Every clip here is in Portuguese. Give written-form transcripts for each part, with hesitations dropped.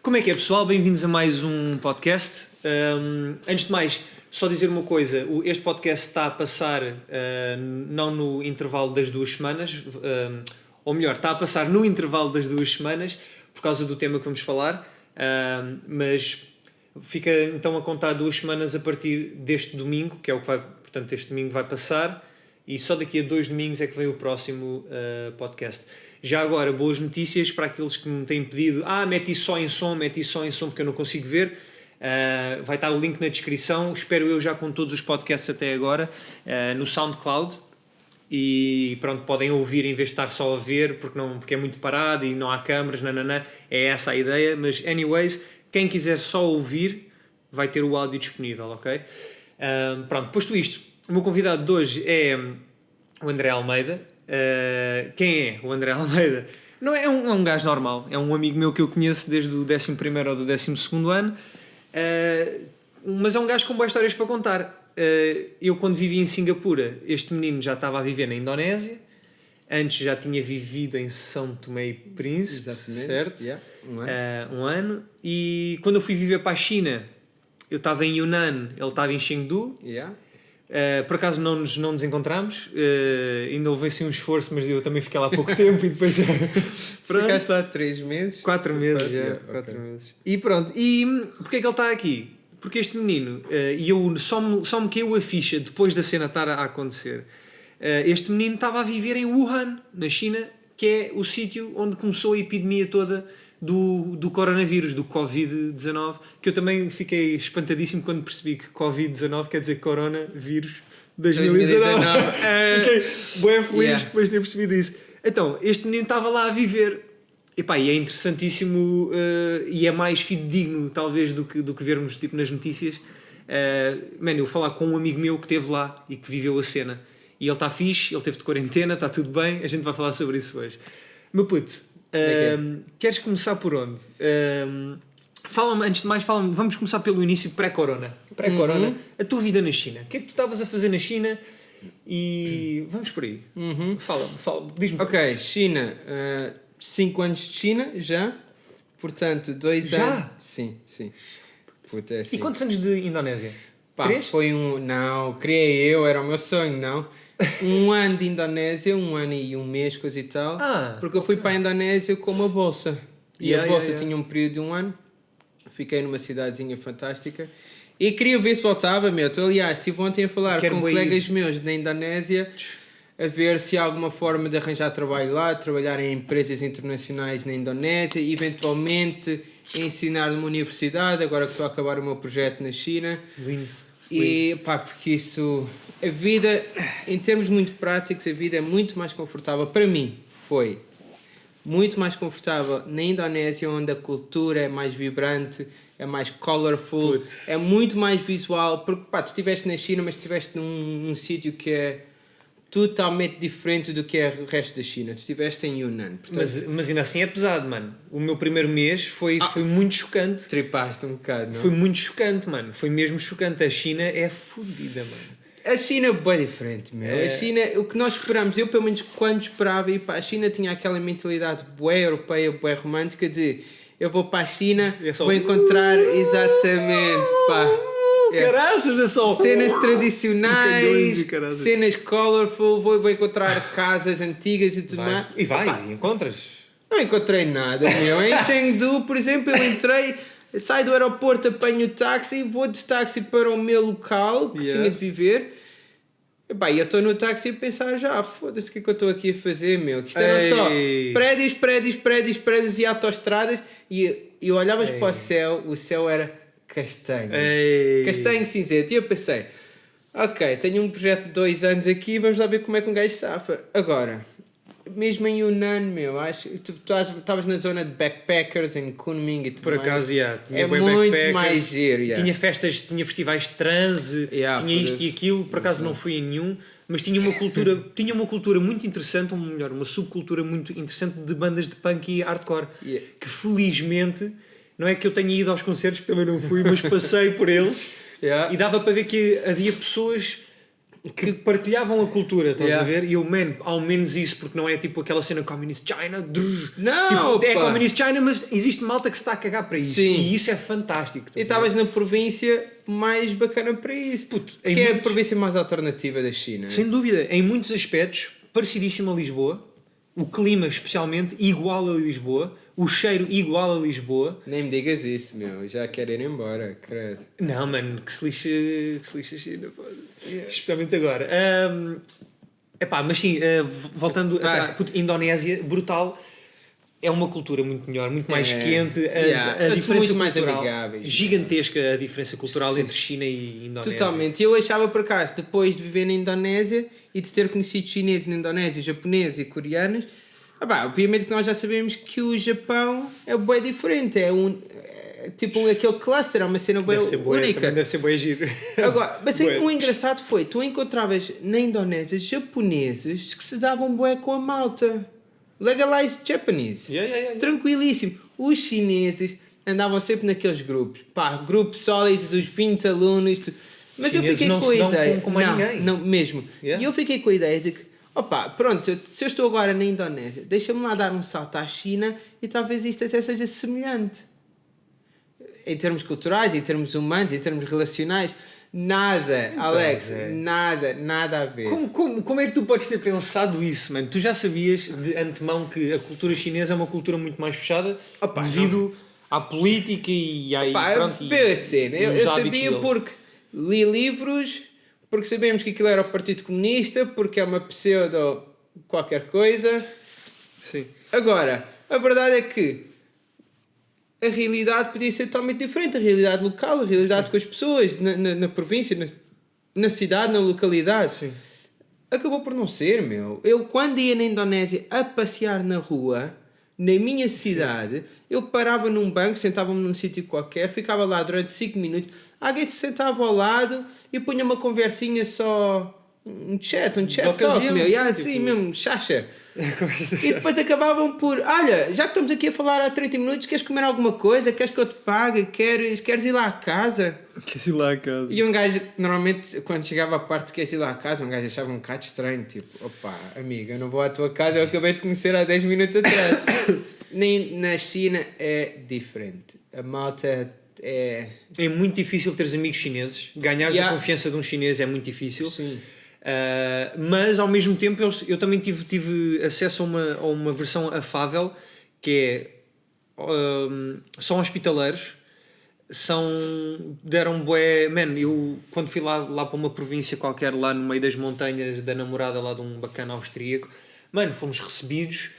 Como é que é, pessoal? Bem-vindos a mais um podcast. Antes de mais, só dizer uma coisa. Este podcast está a passar não no intervalo das 2 semanas, ou melhor, está a passar no intervalo das 2 semanas, por causa do tema que vamos falar, mas fica então a contar 2 semanas a partir deste domingo, que é o que vai, portanto, este domingo vai passar, e só daqui a 2 domingos é que vem o próximo podcast. Já agora, boas notícias para aqueles que me têm pedido: mete isso só em som, porque eu não consigo ver. Vai estar o link na descrição, espero eu já com todos os podcasts até agora, no SoundCloud. E pronto, podem ouvir em vez de estar só a ver, porque é muito parado e não há câmaras, é essa a ideia. Mas, anyways, quem quiser só ouvir, vai ter o áudio disponível, ok? Pronto, posto isto, o meu convidado de hoje é o André Almeida. Quem é o André Almeida? Não é um gajo normal, é um amigo meu que eu conheço desde o 11º ou do 12º ano, mas é um gajo com boas histórias para contar. Eu, quando vivi em Singapura, este menino já estava a viver na Indonésia, antes já tinha vivido em São Tomé e Príncipe. Exatamente. Certo? Yeah. Um ano. E quando eu fui viver para a China, eu estava em Yunnan, ele estava em Chengdu. Yeah. Por acaso não nos encontramos, ainda houve assim um esforço, mas eu também fiquei lá há pouco tempo e depois... Ficaste lá 3 meses? 4 meses, okay. 4 meses. E pronto, e porquê é que ele está aqui? Porque este menino, e eu só me caiu a ficha depois da cena estar a acontecer, este menino estava a viver em Wuhan, na China, que é o sítio onde começou a epidemia toda do coronavírus, do Covid-19, que eu também fiquei espantadíssimo quando percebi que Covid-19 quer dizer coronavírus 2019. Fiquei bem feliz depois de ter percebido isso. Então, este menino estava lá a viver. E é interessantíssimo, e é mais fidedigno talvez do que vermos tipo, nas notícias. Eu vou falar com um amigo meu que esteve lá e que viveu a cena. E ele está fixe, ele teve de quarentena, está tudo bem, a gente vai falar sobre isso hoje. Meu puto, queres começar por onde? Fala-me, antes de mais, vamos começar pelo início, pré-corona. A tua vida na China. O que é que tu estavas a fazer na China? E vamos por aí. Fala-me, diz-me. Ok, China, 5 anos de China já, portanto 2 anos... Já? Sim. Puta, é assim. E quantos anos de Indonésia? 3? Foi não, criei eu, era o meu sonho, não. 1 ano de Indonésia, 1 ano e 1 mês, coisa e tal, porque eu fui para a Indonésia com uma bolsa, e a bolsa tinha um período de 1 ano, fiquei numa cidadezinha fantástica, e queria ver se voltava, aliás, estive ontem a falar com colegas meus da Indonésia, a ver se há alguma forma de arranjar trabalho lá, trabalhar em empresas internacionais na Indonésia, eventualmente ensinar numa universidade, agora que estou a acabar o meu projeto na China. Lindo. E porque isso, a vida, em termos muito práticos, a vida é muito mais confortável, para mim, foi muito mais confortável na Indonésia, onde a cultura é mais vibrante, é mais colorful, é muito mais visual, porque tu estiveste na China, mas estiveste num sítio que é totalmente diferente do que é o resto da China. Tu estiveste em Yunnan. Portanto... Mas ainda assim é pesado, mano. O meu primeiro mês foi muito chocante. Tripaste um bocado, não? Foi muito chocante, mano. Foi mesmo chocante. A China é fodida, mano. A China é bem diferente, meu. A China, o que nós esperamos, eu pelo menos quando esperava ir para a China, tinha aquela mentalidade bué europeia, bué romântica de eu vou para a China, vou encontrar exatamente, Caraças, é só cenas tradicionais, cenas colorful, vou encontrar casas antigas e tudo mais. E encontras? Não encontrei nada, meu. Em Chengdu, por exemplo, eu entrei, saio do aeroporto, apanho o táxi, vou de táxi para o meu local que tinha de viver. E eu estou no táxi a pensar foda-se o que é que eu estou aqui a fazer, meu. Que isto eram só prédios e autoestradas e olhavas para o céu era castanho. Castanho cinzento. E eu pensei, ok, tenho um projeto de 2 anos aqui, vamos lá ver como é que um gajo safa. Agora, mesmo em Yunnan, meu, acho que tu estavas na zona de backpackers, em Kunming e tudo por mais. Acaso, é muito mais giro. Tinha festas, tinha festivais de transe, tinha isto e aquilo, por acaso não fui em nenhum, mas tinha uma cultura muito interessante, ou melhor, uma subcultura muito interessante de bandas de punk e hardcore, que felizmente... Não é que eu tenha ido aos concertos, que também não fui, mas passei por eles e dava para ver que havia pessoas que partilhavam a cultura, estás Yeah. a ver? E eu, man, ao menos isso, porque não é tipo aquela cena Communist China. Não, tipo, é pá. Communist China, mas existe malta que se está a cagar para isso. Sim. E isso é fantástico. E estás a ver? estavas na província mais bacana para isso. Puto, que em é a muitos- província mais alternativa da China. Sem dúvida, em muitos aspectos, parecidíssimo a Lisboa. O clima, especialmente, igual a Lisboa. O cheiro, igual a Lisboa. Nem me digas isso, meu. Já quero ir embora, credo. Não, mano, que se lixa a China, pô. Especialmente agora. Epá, mas sim, voltando atrás, puto, Indonésia, brutal. É uma cultura muito melhor, muito mais quente. A diferença muito mais cultural, amigáveis. Gigantesca a diferença cultural Sim. entre China e Indonésia. Totalmente. Eu achava por acaso, depois de viver na Indonésia e de ter conhecido chineses na Indonésia, japoneses e coreanos, obviamente que nós já sabemos que o Japão é bem diferente. É tipo aquele cluster, é uma cena bem única. Também deve ser bem giro. Agora, mas Bué. o engraçado foi, tu encontravas na Indonésia japoneses que se davam bué com a malta. Legalized Japanese. Yeah. Tranquilíssimo. Os chineses andavam sempre naqueles grupos. Grupos sólidos dos 20 alunos. Mas eu Chineses fiquei não com a se dão ideia. com mais ninguém. Não, mesmo. Yeah. E eu fiquei com a ideia de que, pronto, se eu estou agora na Indonésia, deixa-me lá dar um salto à China e talvez isto até seja semelhante. Em termos culturais, em termos humanos, em termos relacionais. Nada, Então, Alex, Zé. nada a ver. Como é que tu podes ter pensado isso, mano? Tu já sabias de antemão que a cultura chinesa é uma cultura muito mais fechada devido à política e à... Vê a cena. Eu os hábitos sabia deles. porque li livros, porque sabemos que aquilo era o Partido Comunista, porque é uma pseudo qualquer coisa. Sim. Agora, a verdade é que a realidade podia ser totalmente diferente. A realidade local, a realidade com as pessoas, na província, na cidade, na localidade. Sim. Acabou por não ser, meu. Eu, quando ia na Indonésia a passear na rua, na minha cidade, eu parava num banco, sentava-me num sítio qualquer, ficava lá durante 5 minutos, alguém se sentava ao lado e punha uma conversinha só... Um chat talk, ocasião, meu. sim, Assim tipo- mesmo, chacha. E depois acabavam por... Olha, já que estamos aqui a falar há 30 minutos, queres comer alguma coisa? Queres que eu te pague? Queres ir lá à casa? Queres ir lá a casa? E um gajo, normalmente, quando chegava à parte de queres ir lá à casa, um gajo achava um bocado estranho. Tipo, opa, amiga, eu não vou à tua casa, eu acabei de conhecer há 10 minutos atrás. Nem na China é diferente. A malta é... É muito difícil teres amigos chineses. Ganhares a confiança de um chinês é muito difícil. Sim. Mas ao mesmo tempo eu também tive acesso a uma versão afável que é são hospitaleiros, deram bué, man, eu quando fui lá para uma província qualquer lá no meio das montanhas da namorada lá de um bacana austríaco, mano, fomos recebidos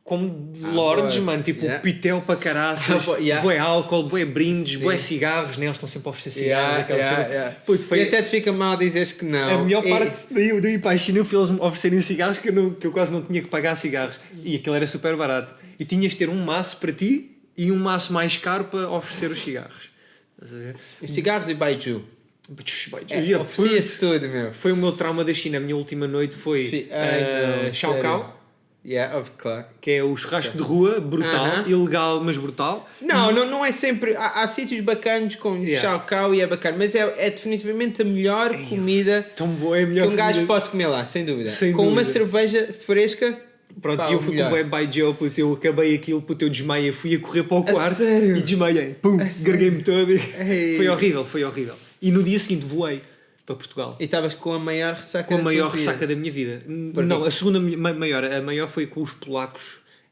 como lords, boss. mano, tipo Yeah. pitel para caraças, Yeah. bué álcool, bué brindes, Sim. bué cigarros, né? Eles estão sempre a oferecer cigarros, aquela cena. Puto, e até te fica mal dizeres que não. A melhor parte de eu ir para a China foi eles me oferecerem cigarros que eu quase não tinha que pagar cigarros. E aquilo era super barato. E tinhas de ter um maço para ti e um maço mais caro para oferecer os cigarros. Estás a ver? E cigarros e baiju. Oferecia-se tudo, meu. Foi o meu trauma da China. A minha última noite foi Chau Cao, Claro. que é o churrasco de rua, brutal, ilegal, mas brutal. Não é sempre. Há sítios bacanos com chau-cau e é bacana, mas é definitivamente a melhor comida Tão boa, é a melhor que um gajo comida. pode comer lá, sem dúvida. Sem com uma dúvida. cerveja fresca. Pronto, pá, e eu o fui melhor. com o web by Joe, puto, eu acabei aquilo, puto, eu desmaiei, fui a correr para o quarto sério? e desmaiei. Pum, garguei-me todo. Ei. Foi horrível. E no dia seguinte voei para Portugal. E estavas com a maior ressaca Com a da maior tua vida. ressaca da minha vida. Porquê? Não, a segunda maior. A maior foi com os polacos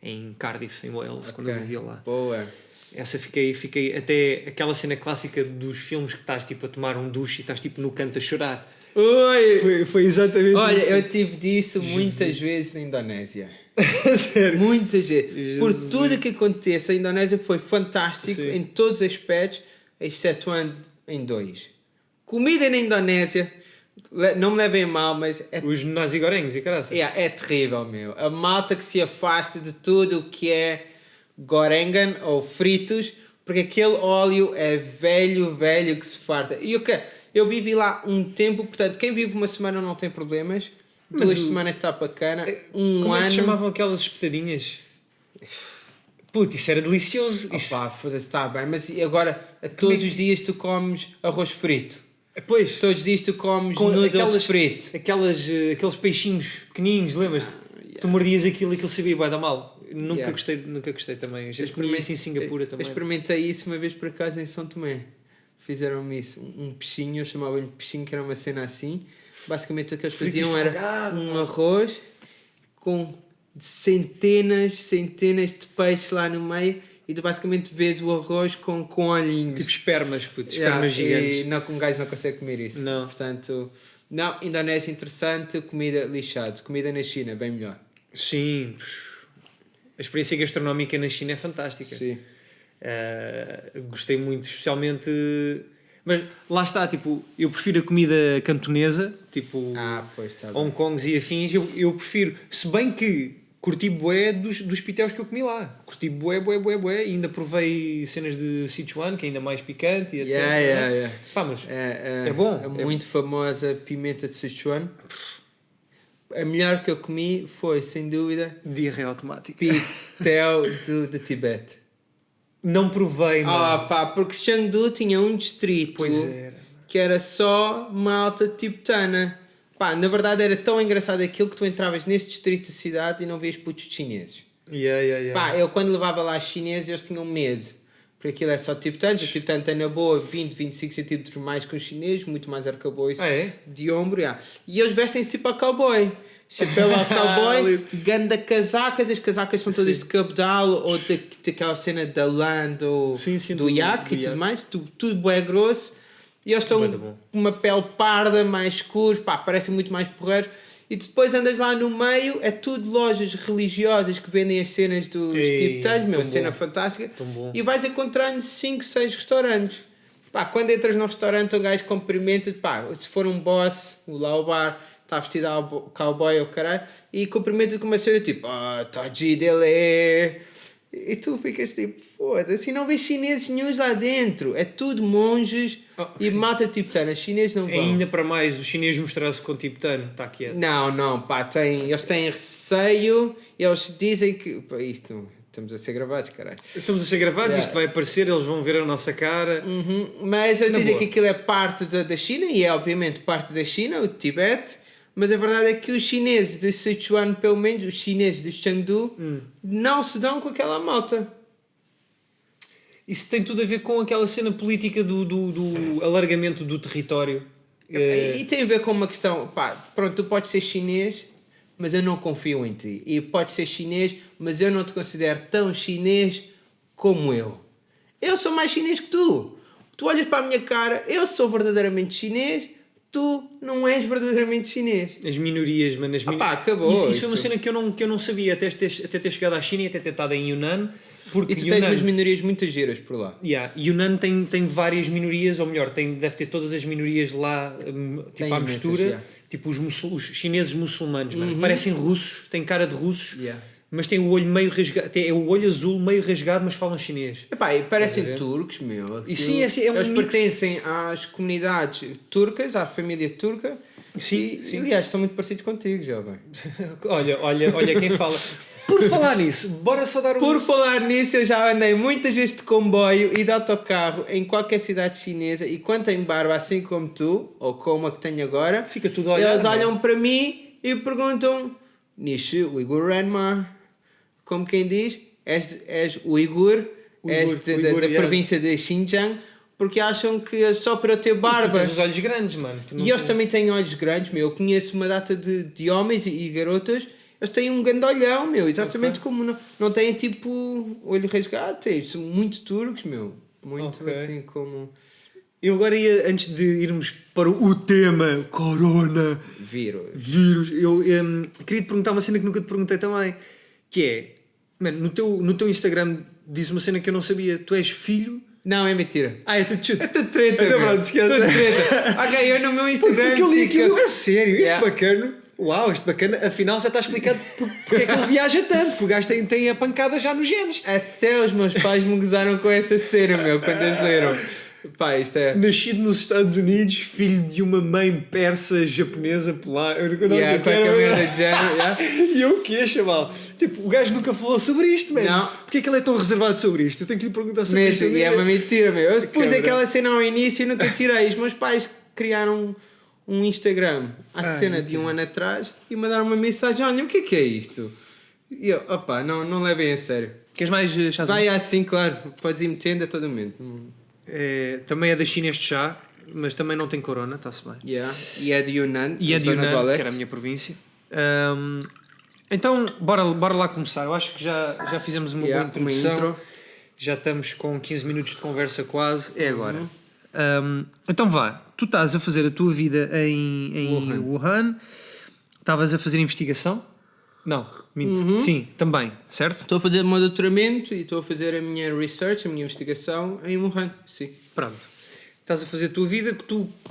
em Cardiff, em Wales, quando eu vivia lá. Boa. Essa fiquei até aquela cena clássica dos filmes que estás tipo a tomar um duche e estás tipo no canto a chorar. Oi! Foi exatamente Olha, isso. eu tive disso muitas vezes na Indonésia. Sério. Muitas vezes. Jesus. Por tudo que acontece, a Indonésia foi fantástico Sim. em todos os aspectos, excetuando em 2. Comida na Indonésia, não me levem a mal, mas Os nazi-gorengues e caraças. é terrível, meu. A malta que se afasta de tudo o que é gorengan ou fritos, porque aquele óleo é velho que se farta. E eu vivi lá um tempo, portanto, quem vive uma semana não tem problemas. Mas 2 semanas está bacana. Como é que se chamavam aquelas espetadinhas? Puto, isso era delicioso. Isso... Opa, foda-se, está bem. Mas e agora, todos os dias tu comes arroz frito. Pois, Todos os dias tu comes com noodles frito. aqueles peixinhos pequenininhos, lembras-te? Tu mordias aquilo e aquilo sabia bué da mal. Nunca gostei também. Já comi isso em Singapura também. Eu experimentei isso uma vez por acaso em São Tomé. Fizeram-me isso. Um peixinho, eu chamava-lhe peixinho, que era uma cena assim. Basicamente o que eles faziam era um arroz com centenas de peixes lá no meio e tu basicamente vês o arroz com olhinhos. Tipo espermas, puto, espermas gigantes. E não, um gajo não consegue comer isso. Não. Portanto, não, Indonésia interessante, comida lixado. Comida na China, bem melhor. Sim. A experiência gastronómica na China é fantástica. Sim. Gostei muito, especialmente... Mas lá está, tipo, eu prefiro a comida cantonesa, tipo Pois está Hong Kongs e afins, eu prefiro, se bem que curti bué dos pitéus que eu comi lá. Curti bué, e ainda provei cenas de Sichuan, que é ainda mais picante e etc. Pá, mas é bom. É muito famosa pimenta de Sichuan. A melhor que eu comi foi, sem dúvida, diarreia automática. pitel do Tibete. Não provei, mano. Porque Chengdu tinha um distrito que era só malta tibetana. Na verdade era tão engraçado aquilo que tu entravas nesse distrito da cidade e não vias putos chineses. Eu quando levava lá chineses eles tinham medo. Porque aquilo é só tibetanos. O tibetano tem na boa 20, 25 centímetros mais que os chineses, muito mais arcabouço de ombro. E eles vestem-se tipo a cowboy. Chapéu ao cowboy, ganda casacas, as casacas são todas de cabedal ou daquela cena da lã do iaque e tudo mais, tudo bem grosso. E eles estão com uma pele parda, mais escuros, parecem muito mais porreiros. E depois andas lá no meio, é tudo lojas religiosas que vendem as cenas dos tibetanos, cena fantástica. E vais encontrando 5, 6 restaurantes. Quando entras num restaurante, um gajo cumprimenta, se for um boss, o lá o bar, está vestido a cowboy ou caralho, e cumprimenta com uma cena tipo, Taji dele. E tu ficas tipo, foda-se, e não vês chineses nenhums lá dentro. É tudo monges e mata tibetana. Chineses não vão. Ainda para mais, o chinês mostrar-se com tibetano, está quieto. Não, eles têm receio, eles dizem que... Isto, estamos a ser gravados, caralho. Estamos a ser gravados, isto vai aparecer, eles vão ver a nossa cara. Mas eles dizem que aquilo é parte da China, e é obviamente parte da China, o Tibete. Mas a verdade é que os chineses de Sichuan, pelo menos os chineses de Chengdu, não se dão com aquela malta. Isso tem tudo a ver com aquela cena política do alargamento do território. E tem a ver com uma questão, pronto, tu podes ser chinês, mas eu não confio em ti. E podes ser chinês, mas eu não te considero tão chinês como eu. Eu sou mais chinês que tu. Tu olhas para a minha cara, eu sou verdadeiramente chinês, tu não és verdadeiramente chinês. As minorias, mano. Acabou. Isso foi uma cena que eu não sabia até ter chegado à China e até ter estado em Yunnan. Porque e tu tens umas minorias muito giras por lá. Yunnan tem várias minorias, ou melhor, deve ter todas as minorias lá, tipo à mistura. Tipo os chineses muçulmanos, mano. Parecem russos, têm cara de russos. Mas tem o olho meio rasgado, é o olho azul meio rasgado, mas falam chinês. E parecem turcos, meu. E sim, é um eles pertencem às comunidades turcas, à família turca. Sim. Aliás, são muito parecidos contigo, jovem. olha quem fala. Por falar nisso, bora só dar Por falar nisso, eu já andei muitas vezes de comboio e de autocarro em qualquer cidade chinesa e quando tenho barba assim como tu, ou como a que tenho agora, fica tudo a olhar, eles olham para mim e perguntam: Nishi Uyghur Renma? Como quem diz, és Uyghur, és da província de Xinjiang, porque acham que só para eu ter barba... Tu tens os olhos grandes, mano. E eles também têm olhos grandes, meu. Eu conheço uma data de homens e garotas, eles têm um grande olhão, meu. Exatamente como não têm tipo olho rasgado, são muito turcos, meu. Muito assim como... Eu agora ia, antes de irmos para o tema Corona... Vírus. Eu queria te perguntar uma cena que nunca te perguntei também, que é... Mano, no teu Instagram diz uma cena que eu não sabia. Tu és filho... Não, é mentira. É tudo chute. É tudo treta. Pronto, esquece. Tudo treta. Ok, eu no meu Instagram... Porque eu li aquilo a sério. Isto bacana. Uau, isto bacana. Afinal já está explicado porque é que ele viaja tanto. Que o gajo tem a pancada já nos genes. Até os meus pais me gozaram com essa cena, meu, quando eles leram. Isto é... Nascido nos Estados Unidos, filho de uma mãe persa, japonesa, polar... E eu o quê, chaval? Tipo, o gajo nunca falou sobre isto, mano. Não. Porquê é que ele é tão reservado sobre isto? Eu tenho que lhe perguntar sobre isto. E é uma mentira, meu. Eu pus aquela cena ao início e nunca tirei. Os meus pais criaram um Instagram à cena de um ano atrás e mandaram uma mensagem: olha, o que é isto? E eu, opa, não levem a sério. Queres mais chás? Vai assim, claro, podes ir metendo a todo momento. Também é da China este chá, mas também não tem corona, está-se bem. Yeah. E é de Yunnan, E é de Yunnan, que era a minha província. Então, bora lá começar. Eu acho que já fizemos uma boa introdução. Já estamos com 15 minutos de conversa quase. É agora. Então vá. Tu estás a fazer a tua vida em Wuhan. Estavas a fazer investigação? Não, minto. Sim, também, certo? Estou a fazer o meu doutoramento e estou a fazer a minha research, a minha investigação em Wuhan, sim. Pronto. Estás a fazer a tua vida,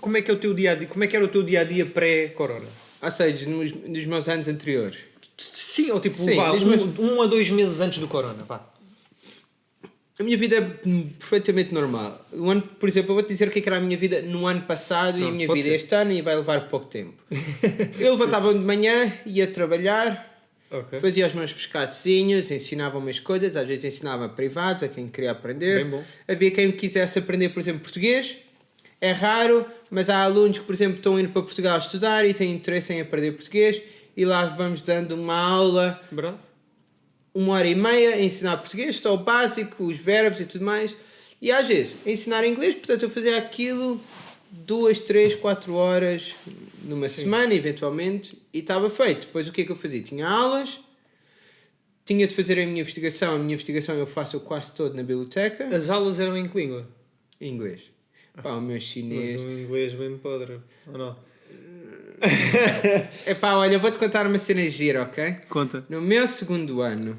como é que é o teu dia-a-dia? Como é que era o teu dia-a-dia pré-corona? Ou seja, nos meus anos anteriores. Sim, ou tipo, sim, vá, 1 a 2 meses antes do corona, vá. A minha vida é perfeitamente normal. Por exemplo, eu vou-te dizer o que era a minha vida no ano passado e a minha vida este ano, e vai levar pouco tempo. Eu levantava-me de manhã, ia trabalhar, fazia os meus pescadozinhos, ensinava-me as coisas, às vezes ensinava privados a quem queria aprender. Bem bom. Havia quem quisesse aprender, por exemplo, português. É raro, mas há alunos que, por exemplo, estão indo para Portugal estudar e têm interesse em aprender português, e lá vamos dando uma aula... Bravo. 1h30 a ensinar português, só o básico, os verbos e tudo mais. E às vezes, a ensinar inglês, portanto eu fazia aquilo 2, 3, 4 horas numa semana, eventualmente, e estava feito. Depois o que é que eu fazia? Tinha aulas, tinha de fazer a minha investigação eu faço quase todo na biblioteca. As aulas eram em que língua? Em inglês. Pá, o meu chinês... Mas um inglês bem podre, ou não? Epá, olha, vou-te contar uma cena gira, ok? Conta. No meu segundo ano,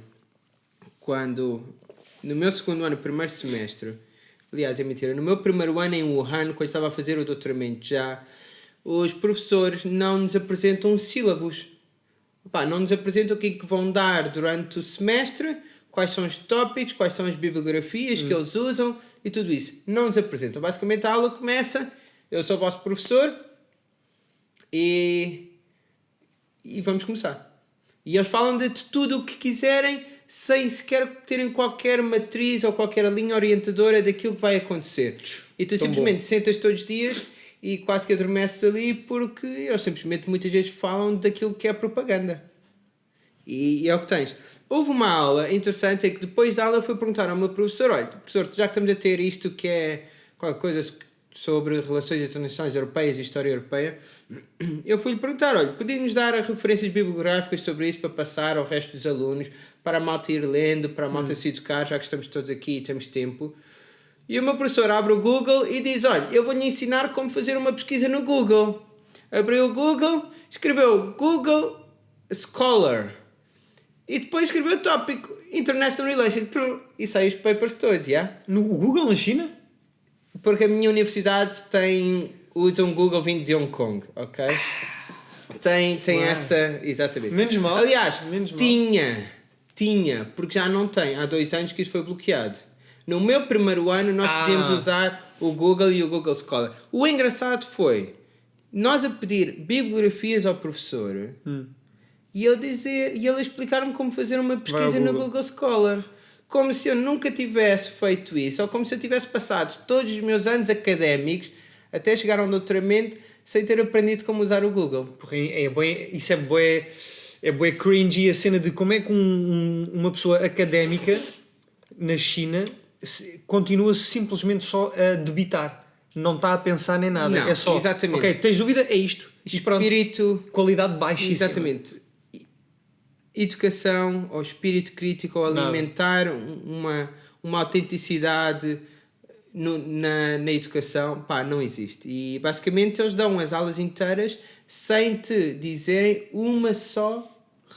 primeiro semestre, aliás, é mentira, no meu primeiro ano em Wuhan, quando estava a fazer o doutoramento já, os professores não nos apresentam sílabos. Epá, não nos apresentam o que é que vão dar durante o semestre, quais são os tópicos, quais são as bibliografias que eles usam e tudo isso. Não nos apresentam. Basicamente a aula começa, eu sou o vosso professor, e vamos começar. E eles falam de tudo o que quiserem, sem sequer terem qualquer matriz ou qualquer linha orientadora daquilo que vai acontecer. E tu simplesmente sentas todos os dias e quase que adormeces ali, porque eles simplesmente muitas vezes falam daquilo que é propaganda. E é o que tens. Houve uma aula interessante, é que depois da aula fui perguntar ao meu professor: olha, professor, já que estamos a ter isto que é qualquer coisa sobre relações internacionais europeias e história europeia, eu fui-lhe perguntar: olha, podia-nos dar referências bibliográficas sobre isso para passar ao resto dos alunos, para a malta ir lendo, para a malta se educar, já que estamos todos aqui e temos tempo. E o meu professor abre o Google e diz: olha, eu vou-lhe ensinar como fazer uma pesquisa no Google. Abriu o Google, escreveu Google Scholar e depois escreveu o tópico International Relations e sai os papers todos, já? No Google na China? Porque a minha universidade usa um Google vindo de Hong Kong, ok? Tem essa... Exatamente. Menos mal. Aliás, tinha, porque já não tem. Há 2 anos que isso foi bloqueado. No meu primeiro ano nós podíamos usar o Google e o Google Scholar. O engraçado foi, nós a pedir bibliografias ao professor e ele explicar-me como fazer uma pesquisa no Google Scholar. Como se eu nunca tivesse feito isso, ou como se eu tivesse passado todos os meus anos académicos até chegar ao doutoramento sem ter aprendido como usar o Google. Porra, isso é bué cringy, a cena de como é que uma pessoa académica na China continua simplesmente só a debitar. Não está a pensar nem nada. Não, é só, exatamente. ok, tens dúvida? É isto. Espírito... Qualidade baixíssima. Exatamente. Educação, ou espírito crítico, ou alimentar uma autenticidade na educação, pá, não existe. E basicamente eles dão as aulas inteiras sem te dizerem uma só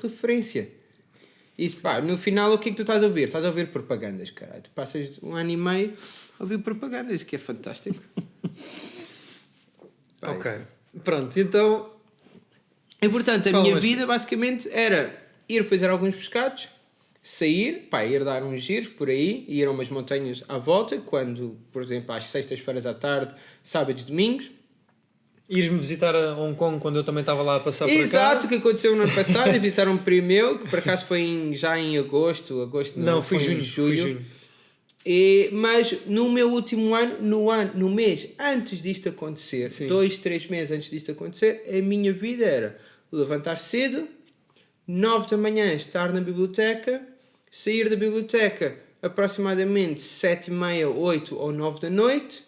referência. Isso, pá, no final o que é que tu estás a ouvir? Estás a ouvir propagandas, caralho. Tu passas 1 ano e meio a ouvir propagandas, que é fantástico. Ok, pronto, então... E portanto, a minha vida basicamente era ir fazer alguns pescados, sair, pá, ir dar uns giros por aí, ir a umas montanhas à volta, quando, por exemplo, às sextas-feiras à tarde, sábados e domingos. Ires-me visitar a Hong Kong quando eu também estava lá a passar por cá. Exato, o que aconteceu no ano passado, visitaram um primo meu, que por acaso foi já em agosto não, foi em julho. Mas no meu último ano, no mês antes disto acontecer, 2, 3 meses antes disto acontecer, a minha vida era levantar cedo, 9 da manhã estar na biblioteca, sair da biblioteca aproximadamente 7h30, 8 ou 9 da noite,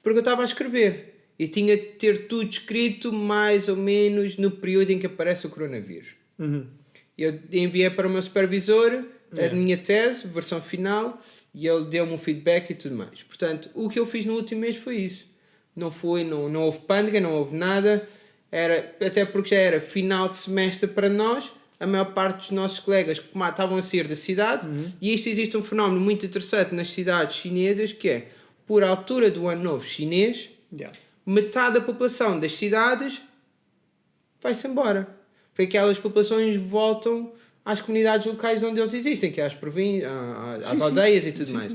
porque eu estava a escrever. E tinha de ter tudo escrito mais ou menos no período em que aparece o coronavírus. Eu enviei para o meu supervisor a minha tese, versão final, e ele deu-me um feedback e tudo mais. Portanto, o que eu fiz no último mês foi isso. Não houve pândega, não houve nada. Até porque já era final de semestre para nós. A maior parte dos nossos colegas estavam a sair da cidade. E isto existe um fenómeno muito interessante nas cidades chinesas, que é, por altura do ano novo chinês, metade da população das cidades vai-se embora. Porque aquelas populações voltam às comunidades locais onde eles existem, que é às aldeias e tudo mais.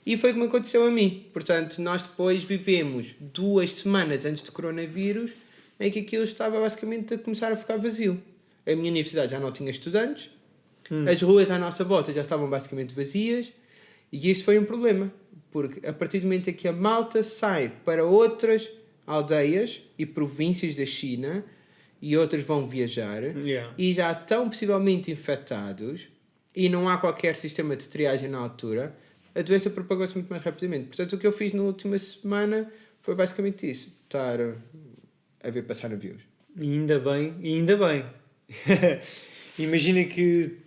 E foi como aconteceu a mim. Portanto, nós depois vivemos 2 semanas antes do coronavírus em que aquilo estava basicamente a começar a ficar vazio. A minha universidade já não tinha estudantes, as ruas à nossa volta já estavam basicamente vazias, e isso foi um problema. Porque a partir do momento em que a malta sai para outras aldeias e províncias da China, e outros vão viajar, e já estão possivelmente infectados, e não há qualquer sistema de triagem na altura, a doença propagou-se muito mais rapidamente. Portanto, o que eu fiz na última semana foi basicamente isso. Estar a ver passar navios. E ainda bem. Imagina que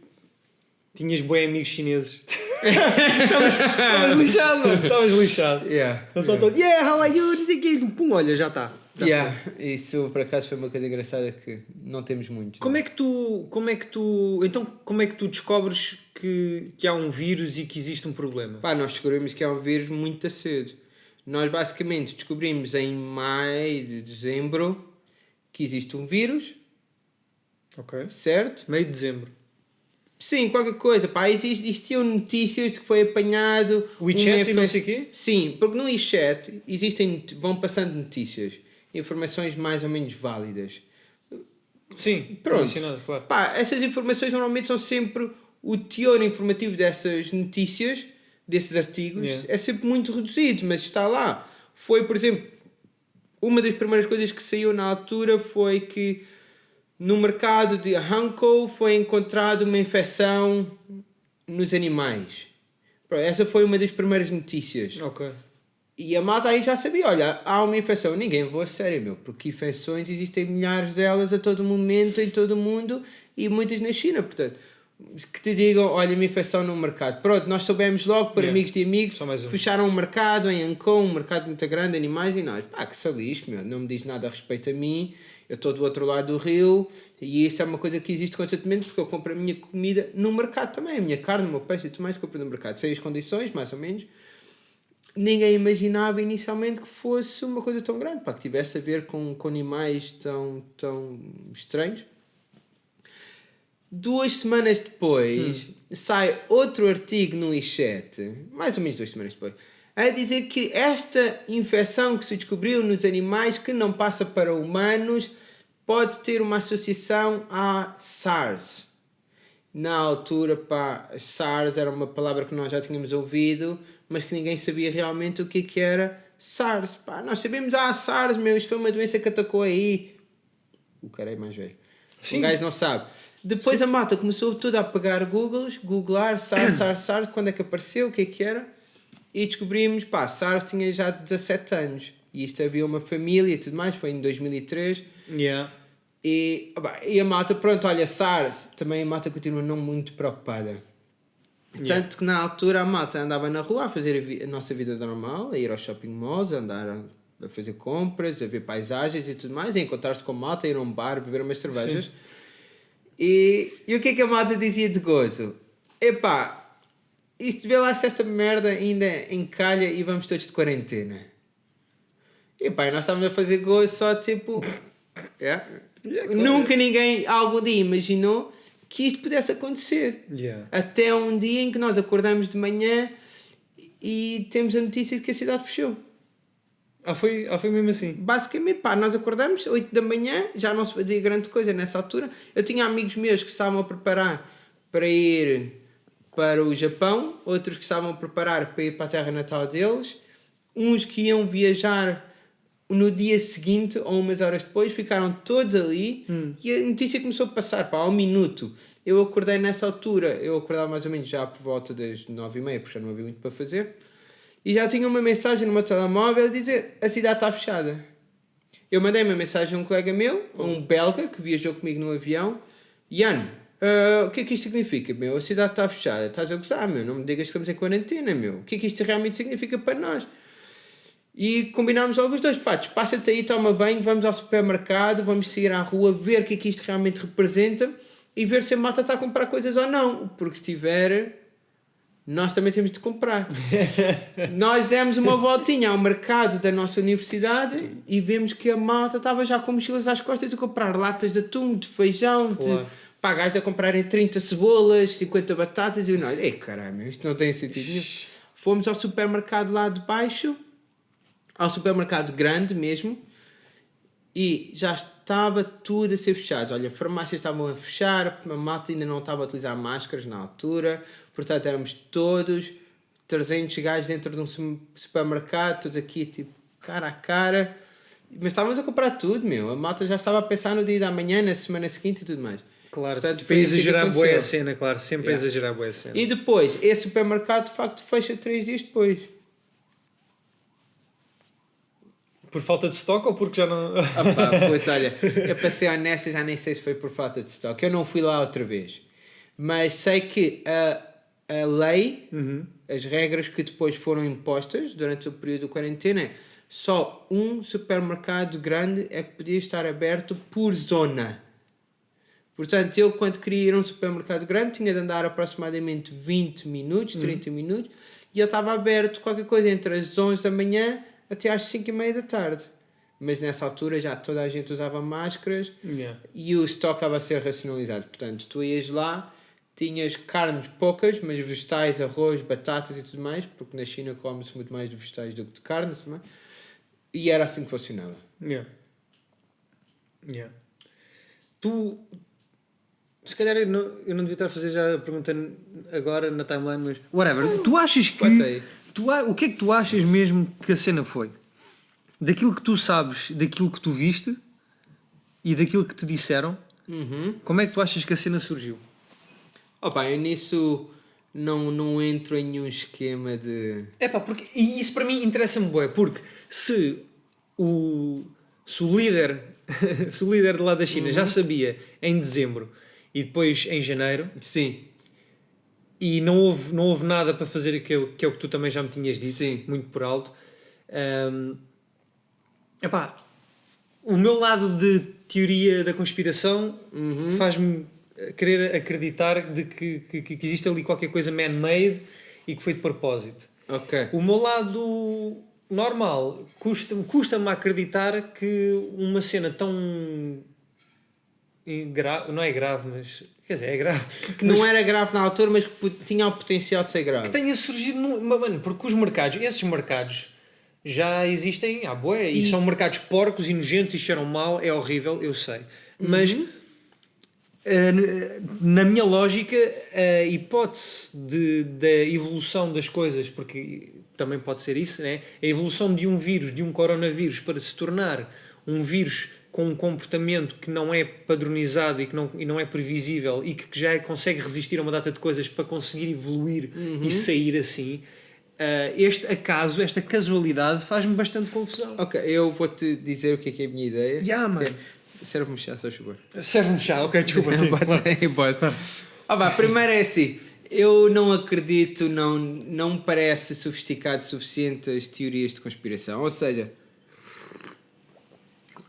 tinhas bué amigos chineses. Estavas lixado. Então só todo, how are you? Pum, olha, já está. Isso por acaso foi uma coisa engraçada que não temos muito. Como é que tu descobres que há um vírus e que existe um problema? Nós descobrimos que há um vírus muito cedo. Nós basicamente descobrimos em maio de dezembro que existe um vírus. Ok. Certo? Meio de dezembro. Sim, qualquer coisa. Existiam notícias de que foi apanhado... O WeChat e não sei o quê? Sim, porque no WeChat vão passando notícias. Informações mais ou menos válidas. Sim, pronto. Claro. Essas informações normalmente são sempre... O teor informativo dessas notícias, desses artigos, é sempre muito reduzido, mas está lá. Foi, por exemplo, uma das primeiras coisas que saiu na altura foi que no mercado de Hankou foi encontrada uma infecção nos animais. Essa foi uma das primeiras notícias. Ok. E a malta aí já sabia, olha, há uma infecção. Ninguém levou a sério, porque infecções existem milhares delas a todo momento, em todo o mundo, e muitas na China, portanto... Que te digam, olha, uma infecção no mercado. Pronto, nós soubemos logo, por amigos de amigos, fecharam um mercado em Ancon, um mercado muito grande, animais, e nós, que salixo, não me diz nada a respeito a mim, eu estou do outro lado do rio, e isso é uma coisa que existe constantemente, porque eu compro a minha comida no mercado também, a minha carne, o meu peixe e tudo mais, compro no mercado, sei as condições, mais ou menos. Ninguém imaginava inicialmente que fosse uma coisa tão grande, que tivesse a ver com animais tão estranhos. 2 semanas depois, sai outro artigo no WeChat, mais ou menos 2 semanas depois, a dizer que esta infecção que se descobriu nos animais, que não passa para humanos, pode ter uma associação à SARS. Na altura, SARS era uma palavra que nós já tínhamos ouvido, mas que ninguém sabia realmente o que era SARS. Nós sabemos, SARS, isto foi uma doença que atacou aí. O cara é mais velho. Sim. O gajo não sabe. Depois a malta começou toda a pegar googlar SARS, quando é que apareceu, o que era, e descobrimos, SARS tinha já 17 anos, e isto havia uma família e tudo mais, foi em 2003, e a malta, pronto, olha, SARS, também a malta continua não muito preocupada, tanto que na altura a malta andava na rua a fazer a nossa vida normal, a ir aos shopping malls, a andar a fazer compras, a ver paisagens e tudo mais, a encontrar-se com a malta, a ir a um bar, a beber umas cervejas. Sim. E o que é que a malta dizia de gozo? Isto vê lá se esta merda ainda encalha e vamos todos de quarentena. E nós estávamos a fazer gozo só tipo... Nunca ninguém algum dia imaginou que isto pudesse acontecer. Até um dia em que nós acordamos de manhã e temos a notícia de que a cidade fechou. Foi mesmo assim? Basicamente, nós acordamos 8 da manhã, já não se fazia grande coisa nessa altura. Eu tinha amigos meus que estavam a preparar para ir para o Japão, outros que estavam a preparar para ir para a terra natal deles, uns que iam viajar no dia seguinte ou umas horas depois, ficaram todos ali e a notícia começou a passar ao minuto. Eu acordei nessa altura, eu acordava mais ou menos já por volta das 9h30, porque já não havia muito para fazer, e já tinha uma mensagem no meu telemóvel a dizer: a cidade está fechada. Eu mandei uma mensagem a um colega meu, um belga, que viajou comigo no avião: Jan, o que é que isto significa, meu? A cidade está fechada. Estás a gozar, meu? Não me digas que estamos em quarentena, meu. O que é que isto realmente significa para nós? E combinámos logo os dois: pá, passa-te aí, toma banho, vamos ao supermercado, vamos sair à rua, ver o que é que isto realmente representa e ver se a malta está a comprar coisas ou não. Porque se tiver, nós também temos de comprar. Nós demos uma voltinha ao mercado da nossa universidade e vemos que a malta estava já com mochilas às costas a comprar latas de atum, de feijão, de gajos a comprarem 30 cebolas, 50 batatas, e nós: ei caramba, isto não tem sentido nenhum. Fomos ao supermercado lá de baixo, ao supermercado grande mesmo, e já estava tudo a ser fechado. Olha, farmácias estavam a fechar, a malta ainda não estava a utilizar máscaras na altura, portanto éramos todos 300 gajos dentro de um supermercado, todos aqui tipo cara a cara, mas estávamos a comprar tudo, meu. A malta já estava a pensar no dia da manhã, na semana seguinte e tudo mais. Claro, portanto, para exagerar bué a cena, claro, sempre a exagerar bué a cena. E depois, esse supermercado de facto fecha 3 dias depois. Por falta de stock ou porque já não... Puta, olha, eu para ser honesto, já nem sei se foi por falta de stock. Eu não fui lá outra vez. Mas sei que a lei, as regras que depois foram impostas durante o período de quarentena, é só um supermercado grande é que podia estar aberto por zona. Portanto, eu quando queria ir a um supermercado grande tinha de andar aproximadamente 20 minutos, 30 minutos, e ele estava aberto qualquer coisa entre as 11 da manhã até às 5h30 da tarde. Mas nessa altura já toda a gente usava máscaras e o estoque estava a ser racionalizado. Portanto, tu ias lá, tinhas carnes poucas, mas vegetais, arroz, batatas e tudo mais, porque na China come-se muito mais de vegetais do que de carne, tudo mais, e era assim que funcionava. Tu, se calhar eu não devia estar a fazer já a pergunta agora na timeline, mas whatever, tu achas que... o que é que tu achas mesmo que a cena foi? Daquilo que tu sabes, daquilo que tu viste e daquilo que te disseram, como é que tu achas que a cena surgiu? Eu nisso não entro em nenhum esquema de... porque isso para mim interessa-me bué, porque se o líder se o líder de lá da China já sabia em dezembro e depois em janeiro, sim, e não houve nada para fazer, que é o que tu também já me tinhas dito, sim, muito por alto. O meu lado de teoria da conspiração faz-me querer acreditar de que existe ali qualquer coisa man-made e que foi de propósito. O meu lado normal custa-me acreditar que uma cena tão grave, não é grave, mas quer dizer, é grave, que não era grave na altura, mas que tinha o potencial de ser grave, que tenha surgido porque esses mercados já existem há bué, e são mercados porcos e nojentos e cheiram mal, é horrível, eu sei, mas na minha lógica a hipótese da evolução das coisas, porque também pode ser isso, né? A evolução de um vírus, de um coronavírus, para se tornar um vírus com um comportamento que não é padronizado e não é previsível e que já consegue resistir a uma data de coisas para conseguir evoluir e sair assim, esta casualidade faz-me bastante confusão. Eu vou-te dizer o que é a minha ideia. Serve-me chá, se faz favor. Serve-me chá, desculpa. Sim, claro. Primeiro é assim, eu não acredito, não me parece sofisticado o suficiente as teorias de conspiração, ou seja,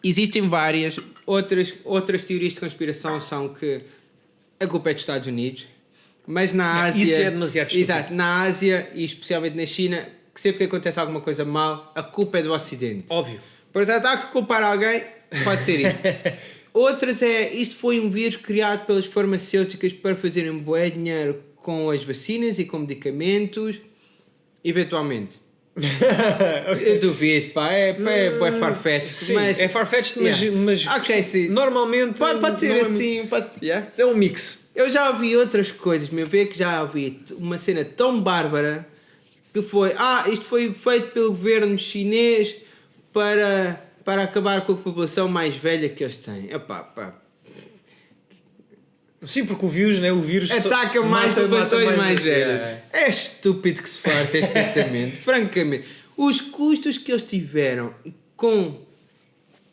existem várias, outras teorias de conspiração são que a culpa é dos Estados Unidos, mas na Ásia... Isso é demasiado estúpido. Exato, na Ásia e especialmente na China, que sempre que acontece alguma coisa mal, a culpa é do Ocidente. Óbvio. Portanto, há que culpar alguém, pode ser isto. Outras isto foi um vírus criado pelas farmacêuticas para fazerem bué dinheiro com as vacinas e com medicamentos, eventualmente. Eu duvido, é farfetched. Sim, é farfetched, mas sim. normalmente pode ter não assim, é um mix. Eu já ouvi outras coisas, meu, ver que já ouvi uma cena tão bárbara que foi, isto foi feito pelo governo chinês para acabar com a população mais velha que eles têm. Epá. Sim, porque o vírus, né? O vírus ataca mais populações mais velhas. É. É estúpido que se farta este pensamento, francamente. Os custos que eles tiveram com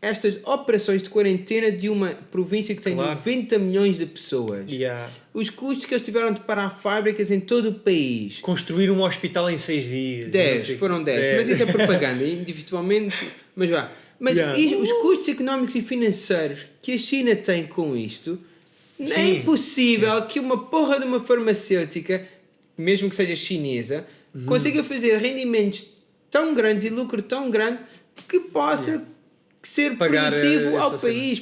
estas operações de quarentena de uma província que tem 90 milhões de pessoas. Os custos que eles tiveram de parar fábricas em todo o país. Construir um hospital em 6 dias. 10. Mas isso é propaganda, individualmente. Mas vá. Os custos económicos e financeiros que a China tem com isto, não é impossível que uma porra de uma farmacêutica, mesmo que seja chinesa, consiga fazer rendimentos tão grandes e lucro tão grande que possa ser produtivo ao país.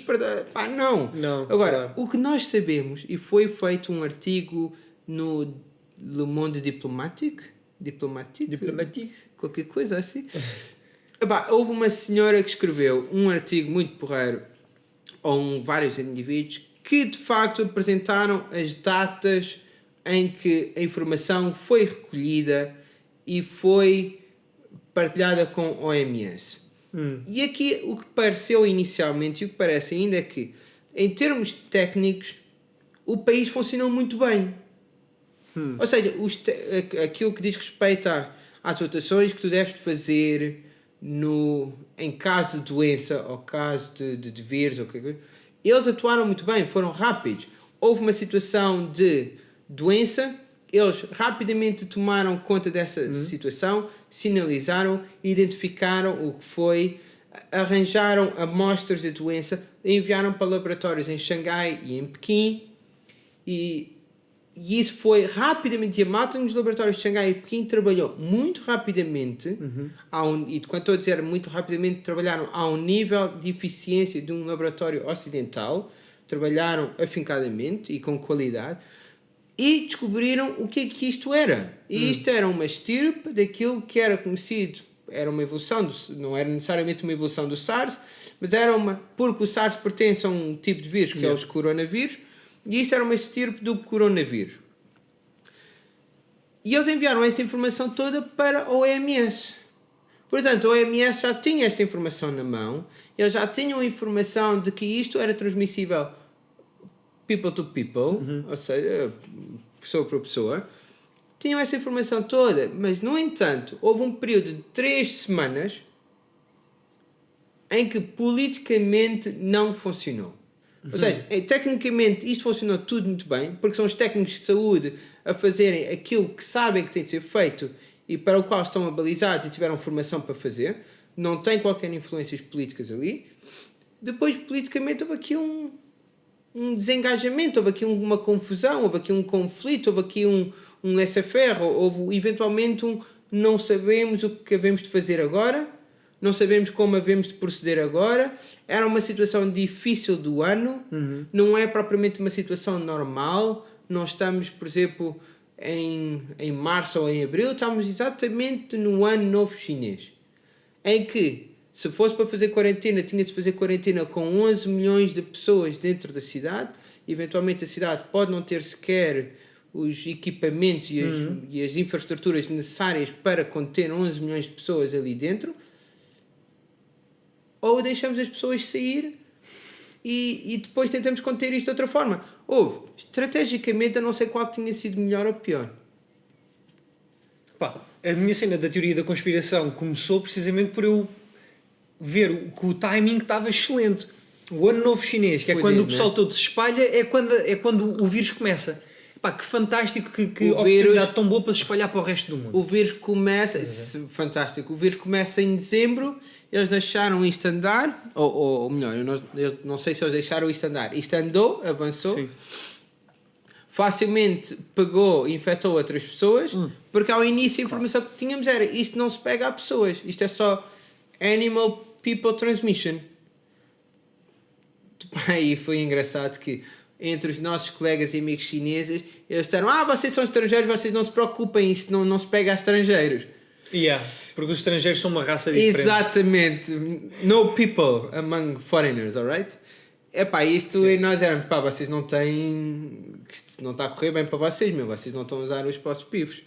Não. Agora, o que nós sabemos, e foi feito um artigo no Le Monde Diplomatique, qualquer coisa assim. Houve uma senhora que escreveu um artigo muito porreiro, ou vários indivíduos, que de facto apresentaram as datas em que a informação foi recolhida e foi partilhada com a OMS. E aqui o que pareceu inicialmente e o que parece ainda é que, em termos técnicos, o país funcionou muito bem. Ou seja, aquilo que diz respeito às votações que tu deves fazer em caso de doença ou caso de vírus, ou qualquer coisa, eles atuaram muito bem, foram rápidos. Houve uma situação de doença, eles rapidamente tomaram conta dessa situação, sinalizaram, identificaram o que foi, arranjaram amostras da doença, enviaram para laboratórios em Xangai e em Pequim, e isso foi rapidamente. A malta nos laboratórios de Xangai e Pequim trabalhou muito rapidamente, e quando estou a dizer muito rapidamente, trabalharam a um nível de eficiência de um laboratório ocidental, trabalharam afincadamente e com qualidade, e descobriram o que é que isto era. E isto era uma estirpe daquilo que era conhecido, era uma evolução, não era necessariamente uma evolução do SARS, mas porque o SARS pertence a um tipo de vírus, que é os coronavírus, e isto era uma estirpe do coronavírus. E eles enviaram esta informação toda para a OMS. Portanto, a OMS já tinha esta informação na mão, eles já tinham a informação de que isto era transmissível people to people, ou seja, pessoa por pessoa. Tinham essa informação toda, mas, no entanto, houve um período de 3 semanas em que politicamente não funcionou. Ou seja, tecnicamente isto funcionou tudo muito bem, porque são os técnicos de saúde a fazerem aquilo que sabem que tem de ser feito e para o qual estão abalizados e tiveram formação para fazer. Não tem qualquer influências políticas ali. Depois, politicamente, houve aqui um desengajamento, houve aqui uma confusão, houve aqui um conflito, houve aqui um laissez-faire, houve eventualmente não sabemos o que havemos de fazer agora, não sabemos como havemos de proceder agora. Era uma situação difícil do ano, não é propriamente uma situação normal. Nós estamos, por exemplo, em março ou em abril, estamos exatamente no ano novo chinês, em que, se fosse para fazer quarentena, tinha de fazer quarentena com 11 milhões de pessoas dentro da cidade. Eventualmente a cidade pode não ter sequer os equipamentos e as infraestruturas necessárias para conter 11 milhões de pessoas ali dentro. Ou deixamos as pessoas sair e depois tentamos conter isto de outra forma. Estrategicamente, eu não sei qual tinha sido melhor ou pior. A minha cena da teoria da conspiração começou precisamente por eu ver que o timing estava excelente. O ano novo chinês, que é quando o pessoal todo se espalha, é quando o vírus começa. Que fantástico, que oportunidade tão boa para se espalhar para o resto do mundo. O vírus começa, fantástico, o vírus começa em dezembro, eles deixaram isto andar, ou melhor, eu não sei se eles deixaram isto andar, isto andou, avançou, sim, facilmente pegou e infectou outras pessoas, porque ao início a informação que tínhamos era, isto não se pega a pessoas, isto é só animal people transmission. E foi engraçado que entre os nossos colegas e amigos chineses, eles disseram, vocês são estrangeiros, vocês não se preocupem, isto não se pega a estrangeiros. Porque os estrangeiros são uma raça diferente. Exatamente. No people among foreigners, alright? Isto e nós éramos, vocês não têm... Isto não está a correr bem para vocês, meu. Vocês não estão a usar os postos pivos.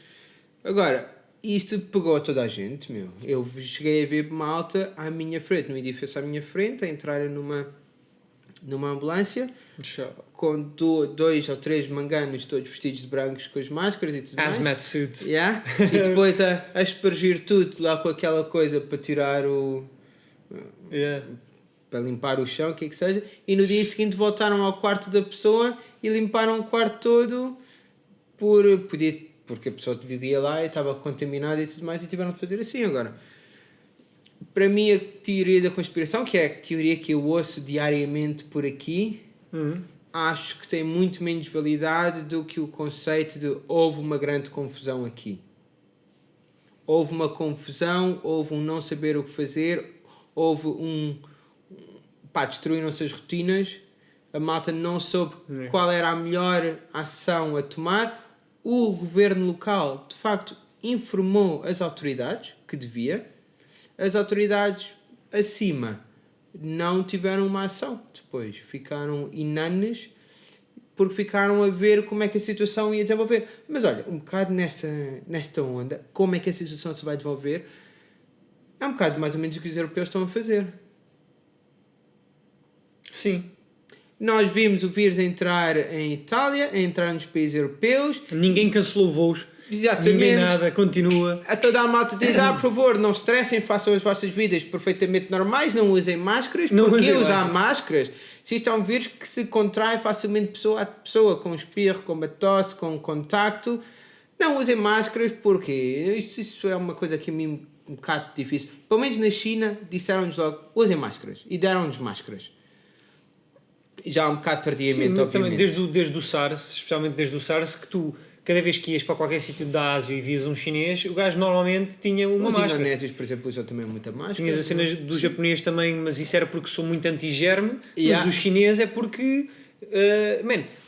Agora, isto pegou a toda a gente, meu. Eu cheguei a ver malta à minha frente, no edifício à minha frente, a entrarem numa ambulância, com 2 ou 3 manganos todos vestidos de brancos com as máscaras e tudo mais. Hazmat suits. Yeah. E depois a aspergir tudo lá com aquela coisa para tirar o... para limpar o chão, o que seja. E no dia seguinte voltaram ao quarto da pessoa e limparam o quarto todo porque a pessoa vivia lá e estava contaminada e tudo mais, e tiveram de fazer assim. Agora, para mim, a teoria da conspiração, que é a teoria que eu ouço diariamente por aqui, acho que tem muito menos validade do que o conceito de houve uma grande confusão aqui. Houve uma confusão, houve um não saber o que fazer, houve destruíram-se as rotinas, a malta não soube qual era a melhor ação a tomar. O governo local, de facto, informou as autoridades que devia. As autoridades acima não tiveram uma ação depois. Ficaram inanes porque ficaram a ver como é que a situação ia desenvolver. Mas olha, um bocado nesta onda, como é que a situação se vai desenvolver, é um bocado mais ou menos o que os europeus estão a fazer. Sim. Nós vimos o vírus entrar em Itália, entrar nos países europeus. Ninguém cancelou voos. Exatamente. Ninguém nada, continua. A toda a malta diz, por favor, não estressem, façam as vossas vidas perfeitamente normais, não usem máscaras. Porquê usar máscaras? Se isto é um vírus que se contrai facilmente pessoa a pessoa, com espirro, com tosse, com contacto, não usem máscaras, porque isso é uma coisa que a mim um bocado difícil. Pelo menos na China disseram-nos logo, usem máscaras, e deram-nos máscaras. Já um bocado tardiamente, sim, obviamente. Também desde o SARS, especialmente desde o SARS, que tu, cada vez que ias para qualquer sítio da Ásia e vias um chinês, o gajo normalmente tinha uma máscara. Os indonésios, por exemplo, usam também muita máscara. Tinhas as cenas do japonês também, mas isso era porque sou muito anti-germe, mas o chinês é porque...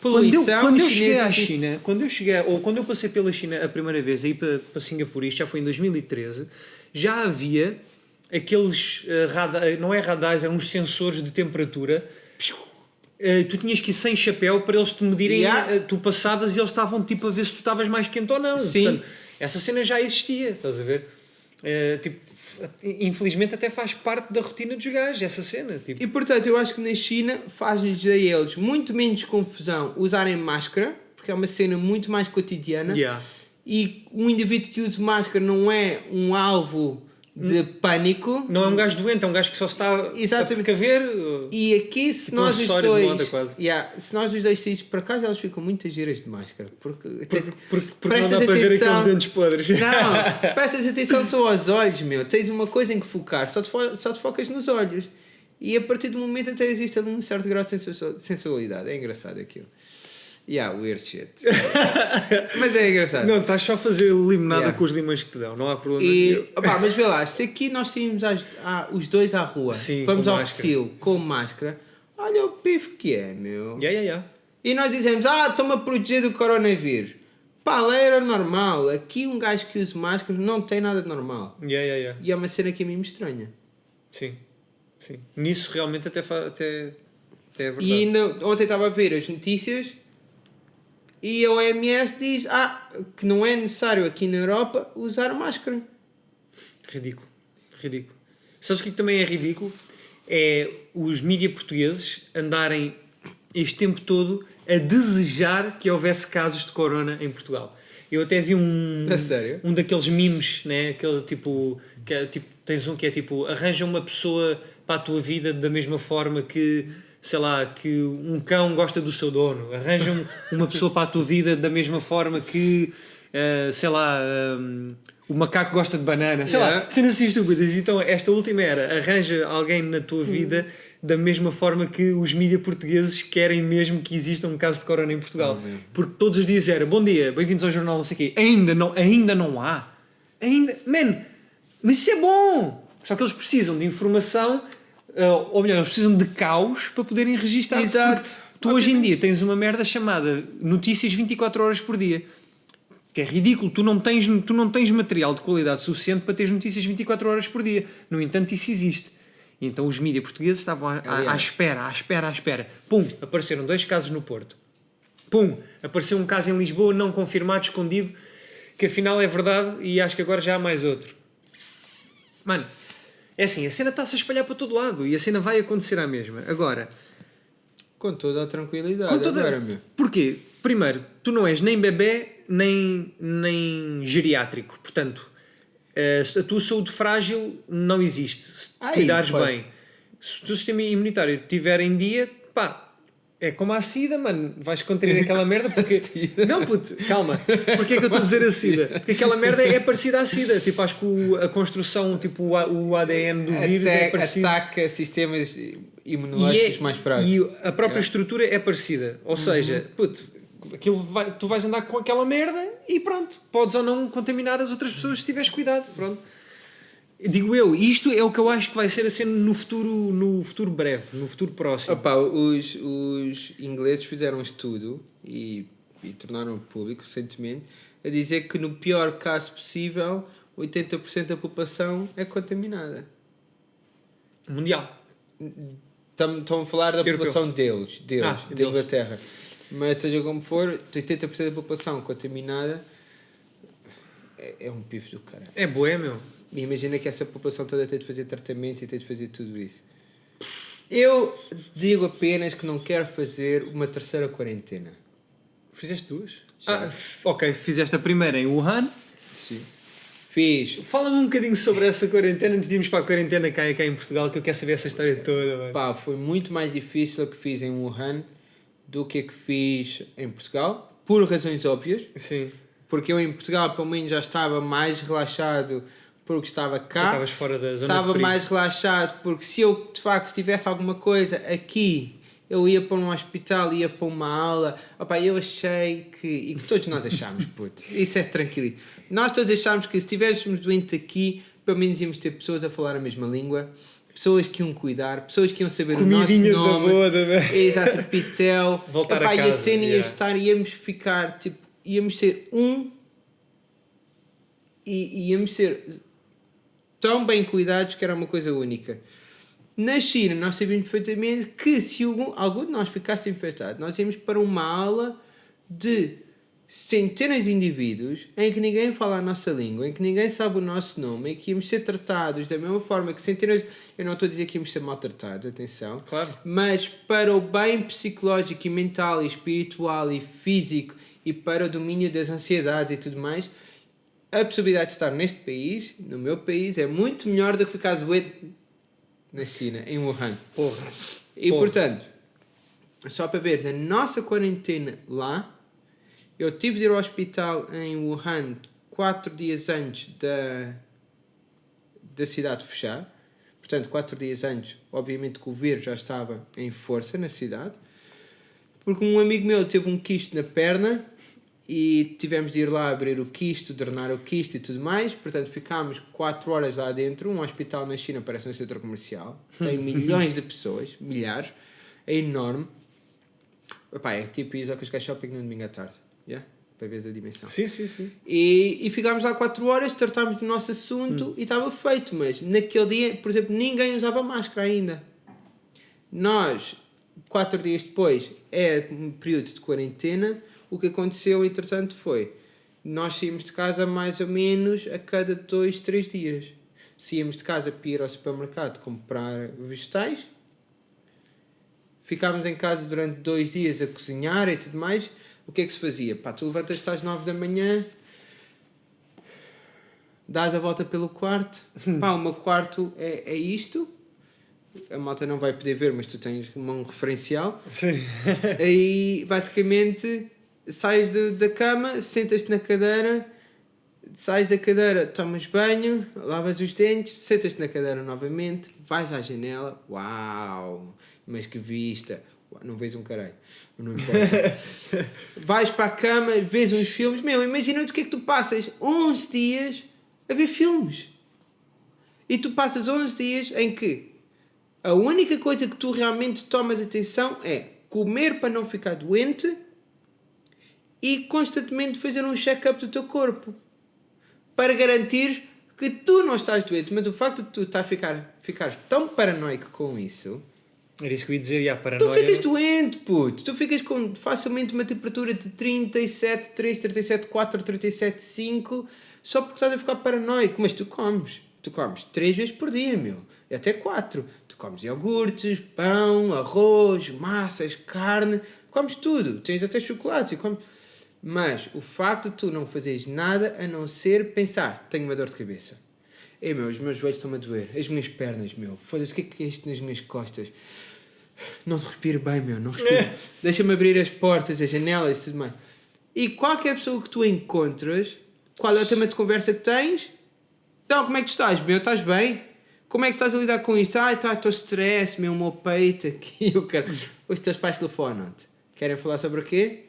quando eu cheguei à China, quando eu passei pela China a primeira vez, aí para Singapura, isto já foi em 2013, já havia aqueles, não é radares, eram uns sensores de temperatura. Tu tinhas que ir sem chapéu para eles te medirem, tu passavas e eles estavam tipo a ver se tu estavas mais quente ou não. Sim. Portanto, essa cena já existia, estás a ver? Infelizmente até faz parte da rotina dos gajos, essa cena. Tipo. E portanto eu acho que na China faz-lhes a eles muito menos confusão usarem máscara, porque é uma cena muito mais cotidiana, e um indivíduo que use máscara não é um alvo de pânico. Não é um gajo doente, é um gajo que só se está a precaver. E aqui, se nós os dois... se nós os dois saíssemos para casa, elas ficam muito giras de máscara. Porque não dá para ver aqueles dentes podres. Não, prestas atenção só aos olhos, meu. Tens uma coisa em que focar, só te focas nos olhos. E a partir do momento até existe ali um certo grau de sensualidade. É engraçado aquilo. Weird shit. Mas é engraçado. Não, estás só a fazer limonada com os limões que te dão, não há problema nenhum. Mas vê lá, se aqui nós saímos os dois à rua, vamos ao Rossio com máscara, olha o pife que é, meu. E nós dizemos, estou-me a proteger do coronavírus. Lá era normal. Aqui um gajo que usa máscara não tem nada de normal. E é uma cena que a mim me estranha. Sim. Nisso realmente até é verdade. E ainda ontem estava a ver as notícias e a OMS diz que não é necessário aqui na Europa usar máscara. Ridículo. Sabes o que também é ridículo? É os mídia portugueses andarem este tempo todo a desejar que houvesse casos de corona em Portugal. Eu até vi um daqueles memes, né? Aquele tipo, tens um que é tipo, arranja uma pessoa para a tua vida da mesma forma que, sei lá, que um cão gosta do seu dono. Arranja uma pessoa para a tua vida da mesma forma que, sei lá, o macaco gosta de banana. Sei lá, cenas assim estúpidas. Então esta última era, arranja alguém na tua vida da mesma forma que os mídia portugueses querem mesmo que exista um caso de corona em Portugal. Porque todos os dias era, bom dia, bem-vindos ao jornal, não sei o quê. Ainda não há. Mas isso é bom. Só que eles precisam de informação, ou melhor, eles precisam de caos para poderem registar. Exato. Tu hoje em dia tens uma merda chamada notícias 24 horas por dia. Que é ridículo. Tu não tens material de qualidade suficiente para teres notícias 24 horas por dia. No entanto, isso existe. E então os mídias portugueses estavam à espera. Pum, apareceram 2 casos no Porto. Pum, apareceu um caso em Lisboa não confirmado, escondido, que afinal é verdade e acho que agora já há mais outro. Mano, é assim, a cena está-se a espalhar para todo lado e a cena vai acontecer à mesma. Agora... Com toda a tranquilidade. Agora, meu. Porquê? Primeiro, tu não és nem bebê, nem geriátrico. Portanto, a tua saúde frágil não existe. Se te cuidares bem. Se o teu sistema imunitário estiver em dia, pá... É como a SIDA, mano. Vais contrair aquela merda porque... Não, puto, calma. Porquê é que eu estou a dizer a SIDA? Porque aquela merda é parecida à SIDA. Tipo, acho que a construção, tipo, o ADN do vírus é parecido. Ataca sistemas imunológicos mais fracos. E a própria estrutura é parecida. Ou seja, puto, tu vais andar com aquela merda e pronto. Podes ou não contaminar as outras pessoas se tiveres cuidado. Pronto. Digo eu, isto é o que eu acho que vai ser a cena no futuro breve, no futuro próximo. Opa, os ingleses fizeram um estudo e tornaram público recentemente a dizer que no pior caso possível 80% da população é contaminada. Mundial. Estão a falar da população deles, da Inglaterra. Mas seja como for, 80% da população contaminada é um pifo do caralho. É bué, meu. E imagina que essa população toda tem de fazer tratamento e tem de fazer tudo isso. Eu digo apenas que não quero fazer uma terceira quarentena. Fizeste 2? Ok. Fizeste a primeira em Wuhan. Sim. Fiz. Fala-me um bocadinho sobre essa quarentena antes de irmos para a quarentena cá em Portugal, que eu quero saber essa história toda. Mano. Pá, foi muito mais difícil o que fiz em Wuhan do que fiz em Portugal, por razões óbvias. Sim. Porque eu em Portugal, pelo menos, já estava mais relaxado porque estava cá. Estavas fora da zona estava mais relaxado porque se eu de facto tivesse alguma coisa aqui, eu ia para um hospital, ia para uma aula. Opa, eu achei que, e que todos nós achámos, puto, isso é tranquilo. Nós todos achámos que se estivéssemos doentes aqui, pelo menos íamos ter pessoas a falar a mesma língua, pessoas que iam cuidar, pessoas que iam saber comidinha o nosso nome. Boda, né? Exato, pitel. Voltar Opa, a casa. E a cena ia estar, íamos ficar, tipo, íamos ser e íamos ser tão bem cuidados que era uma coisa única. Na China, nós sabíamos perfeitamente que se algum de nós ficasse infectado, nós íamos para uma aula de centenas de indivíduos em que ninguém fala a nossa língua, em que ninguém sabe o nosso nome, em que íamos ser tratados da mesma forma que centenas... Eu não estou a dizer que íamos ser maltratados, atenção. Claro. Mas para o bem psicológico e mental e espiritual e físico e para o domínio das ansiedades e tudo mais... A possibilidade de estar neste país, no meu país, é muito melhor do que ficar doente na China, em Wuhan. Porra. Portanto, só para ver, a nossa quarentena lá, eu tive de ir ao hospital em Wuhan 4 dias antes da cidade fechar. Portanto, 4 dias antes, obviamente que o vírus já estava em força na cidade. Porque um amigo meu teve um quisto na perna e tivemos de ir lá abrir o quisto, drenar o quisto e tudo mais. Portanto, ficámos 4 horas lá dentro. Um hospital na China parece um centro comercial. Tem milhões de pessoas, milhares. É enorme. Epá, é tipo ir ao Cascais Shopping no domingo à tarde. Yeah? Para ver a dimensão. Sim, sim, sim. E ficámos lá 4 horas, tratámos do nosso assunto e estava feito. Mas naquele dia, por exemplo, ninguém usava máscara ainda. Nós, 4 dias depois, é um período de quarentena. O que aconteceu, entretanto, foi... Nós saímos de casa mais ou menos a cada 2, 3 dias. Saímos de casa para ir ao supermercado comprar vegetais. Ficámos em casa durante 2 dias a cozinhar e tudo mais. O que é que se fazia? Pá, tu levantas-te às 9 da manhã, dás a volta pelo quarto. Pá, o meu quarto é isto. A malta não vai poder ver, mas tu tens um referencial. Sim. Aí, basicamente, sais da cama, sentas-te na cadeira, sais da cadeira, tomas banho, lavas os dentes, sentas-te na cadeira novamente, vais à janela. Uau! Mas que vista! Não vês um caralho, não importa. Vais para a cama, vês uns filmes. Meu, imagina o que é que tu passas 11 dias a ver filmes. E tu passas 11 dias em que a única coisa que tu realmente tomas atenção é comer para não ficar doente e constantemente fazer um check-up do teu corpo. Para garantir que tu não estás doente, mas o facto de tu estás ficares tão paranoico com isso... Era isso que eu ia dizer, e a paranoia... Tu ficas doente, puto. Tu ficas com facilmente uma temperatura de 37,3, 37,4, 37,5 só porque estás a ficar paranoico. Mas tu comes 3 vezes por dia, meu. Até 4. Tu comes iogurtes, pão, arroz, massas, carne. Comes tudo. Tens até chocolate. Mas o facto de tu não fazeres nada a não ser pensar, tenho uma dor de cabeça. Ei, meu, os meus joelhos estão-me a doer. As minhas pernas, meu. Foda-se, o que é isto nas minhas costas? Não respiro bem, meu. Não respiro. Deixa-me abrir as portas, as janelas e tudo mais. E qualquer pessoa que tu encontras, qual é o tema de conversa que tens? Então, como é que tu estás, meu? Estás bem? Como é que estás a lidar com isto? Estou stress, meu, o meu peito aqui. Os teus pais telefonam-te. Querem falar sobre o quê?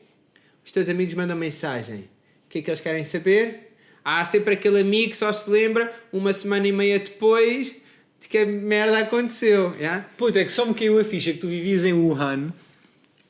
Os teus amigos mandam mensagem. O que é que eles querem saber? Há sempre aquele amigo que só se lembra uma semana e meia depois de que a merda aconteceu. Yeah? Puta, é que só me caiu a ficha que tu vivias em Wuhan.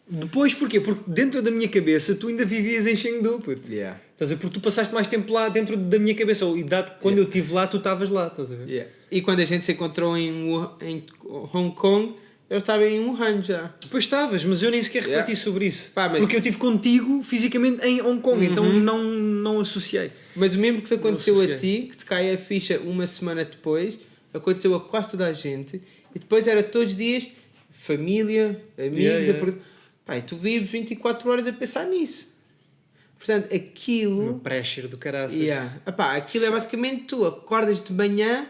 Depois porquê? Porque dentro da minha cabeça tu ainda vivias em Chengdu, puto. Yeah. Estás a ver? Porque tu passaste mais tempo lá dentro da minha cabeça. E quando eu estive lá, tu estavas lá, estás a ver? Yeah. E quando a gente se encontrou em Hong Kong, eu estava em Wuhan já. Depois estavas, mas eu nem sequer refleti sobre isso. Pá, mas... Porque eu estive contigo fisicamente em Hong Kong, então não associei. Mas o mesmo que te aconteceu a ti, que te cai a ficha uma semana depois, aconteceu a quase toda a gente, e depois era todos os dias família, amigos, Pá, e tu vives 24 horas a pensar nisso. Portanto, aquilo... No pressure do caraças. Epá, aquilo é basicamente tu acordas de manhã,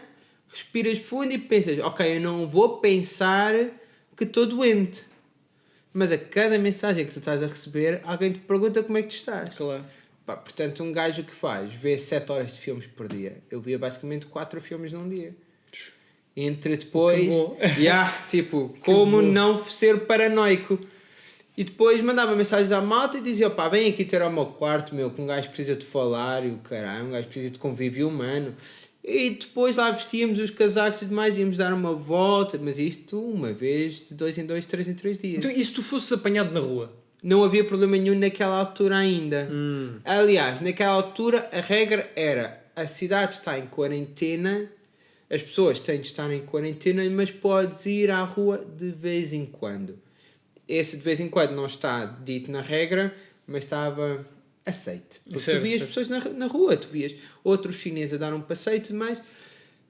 respiras fundo e pensas, ok, eu não vou pensar que estou doente. Mas a cada mensagem que tu estás a receber, alguém te pergunta como é que tu estás. Claro. Pá, portanto, um gajo que faz, vê 7 horas de filmes por dia. Eu via basicamente 4 filmes num dia. Entre depois... tipo, como não ser paranoico. E depois mandava mensagens à malta e dizia, pá, vem aqui ter ao meu quarto, meu, que um gajo precisa de falar, e o caralho, um gajo precisa de convívio humano. E depois lá vestíamos os casacos e demais, íamos dar uma volta, mas isto uma vez, de 2 em 2, 3 em 3 dias. Então, e se tu fosses apanhado na rua? Não havia problema nenhum naquela altura ainda. Aliás, naquela altura a regra era, a cidade está em quarentena, as pessoas têm de estar em quarentena, mas podes ir à rua de vez em quando. Esse de vez em quando não está dito na regra, mas estava aceito. Porque tu vias pessoas na rua, tu vias outros chineses a dar um passeio e tudo mais.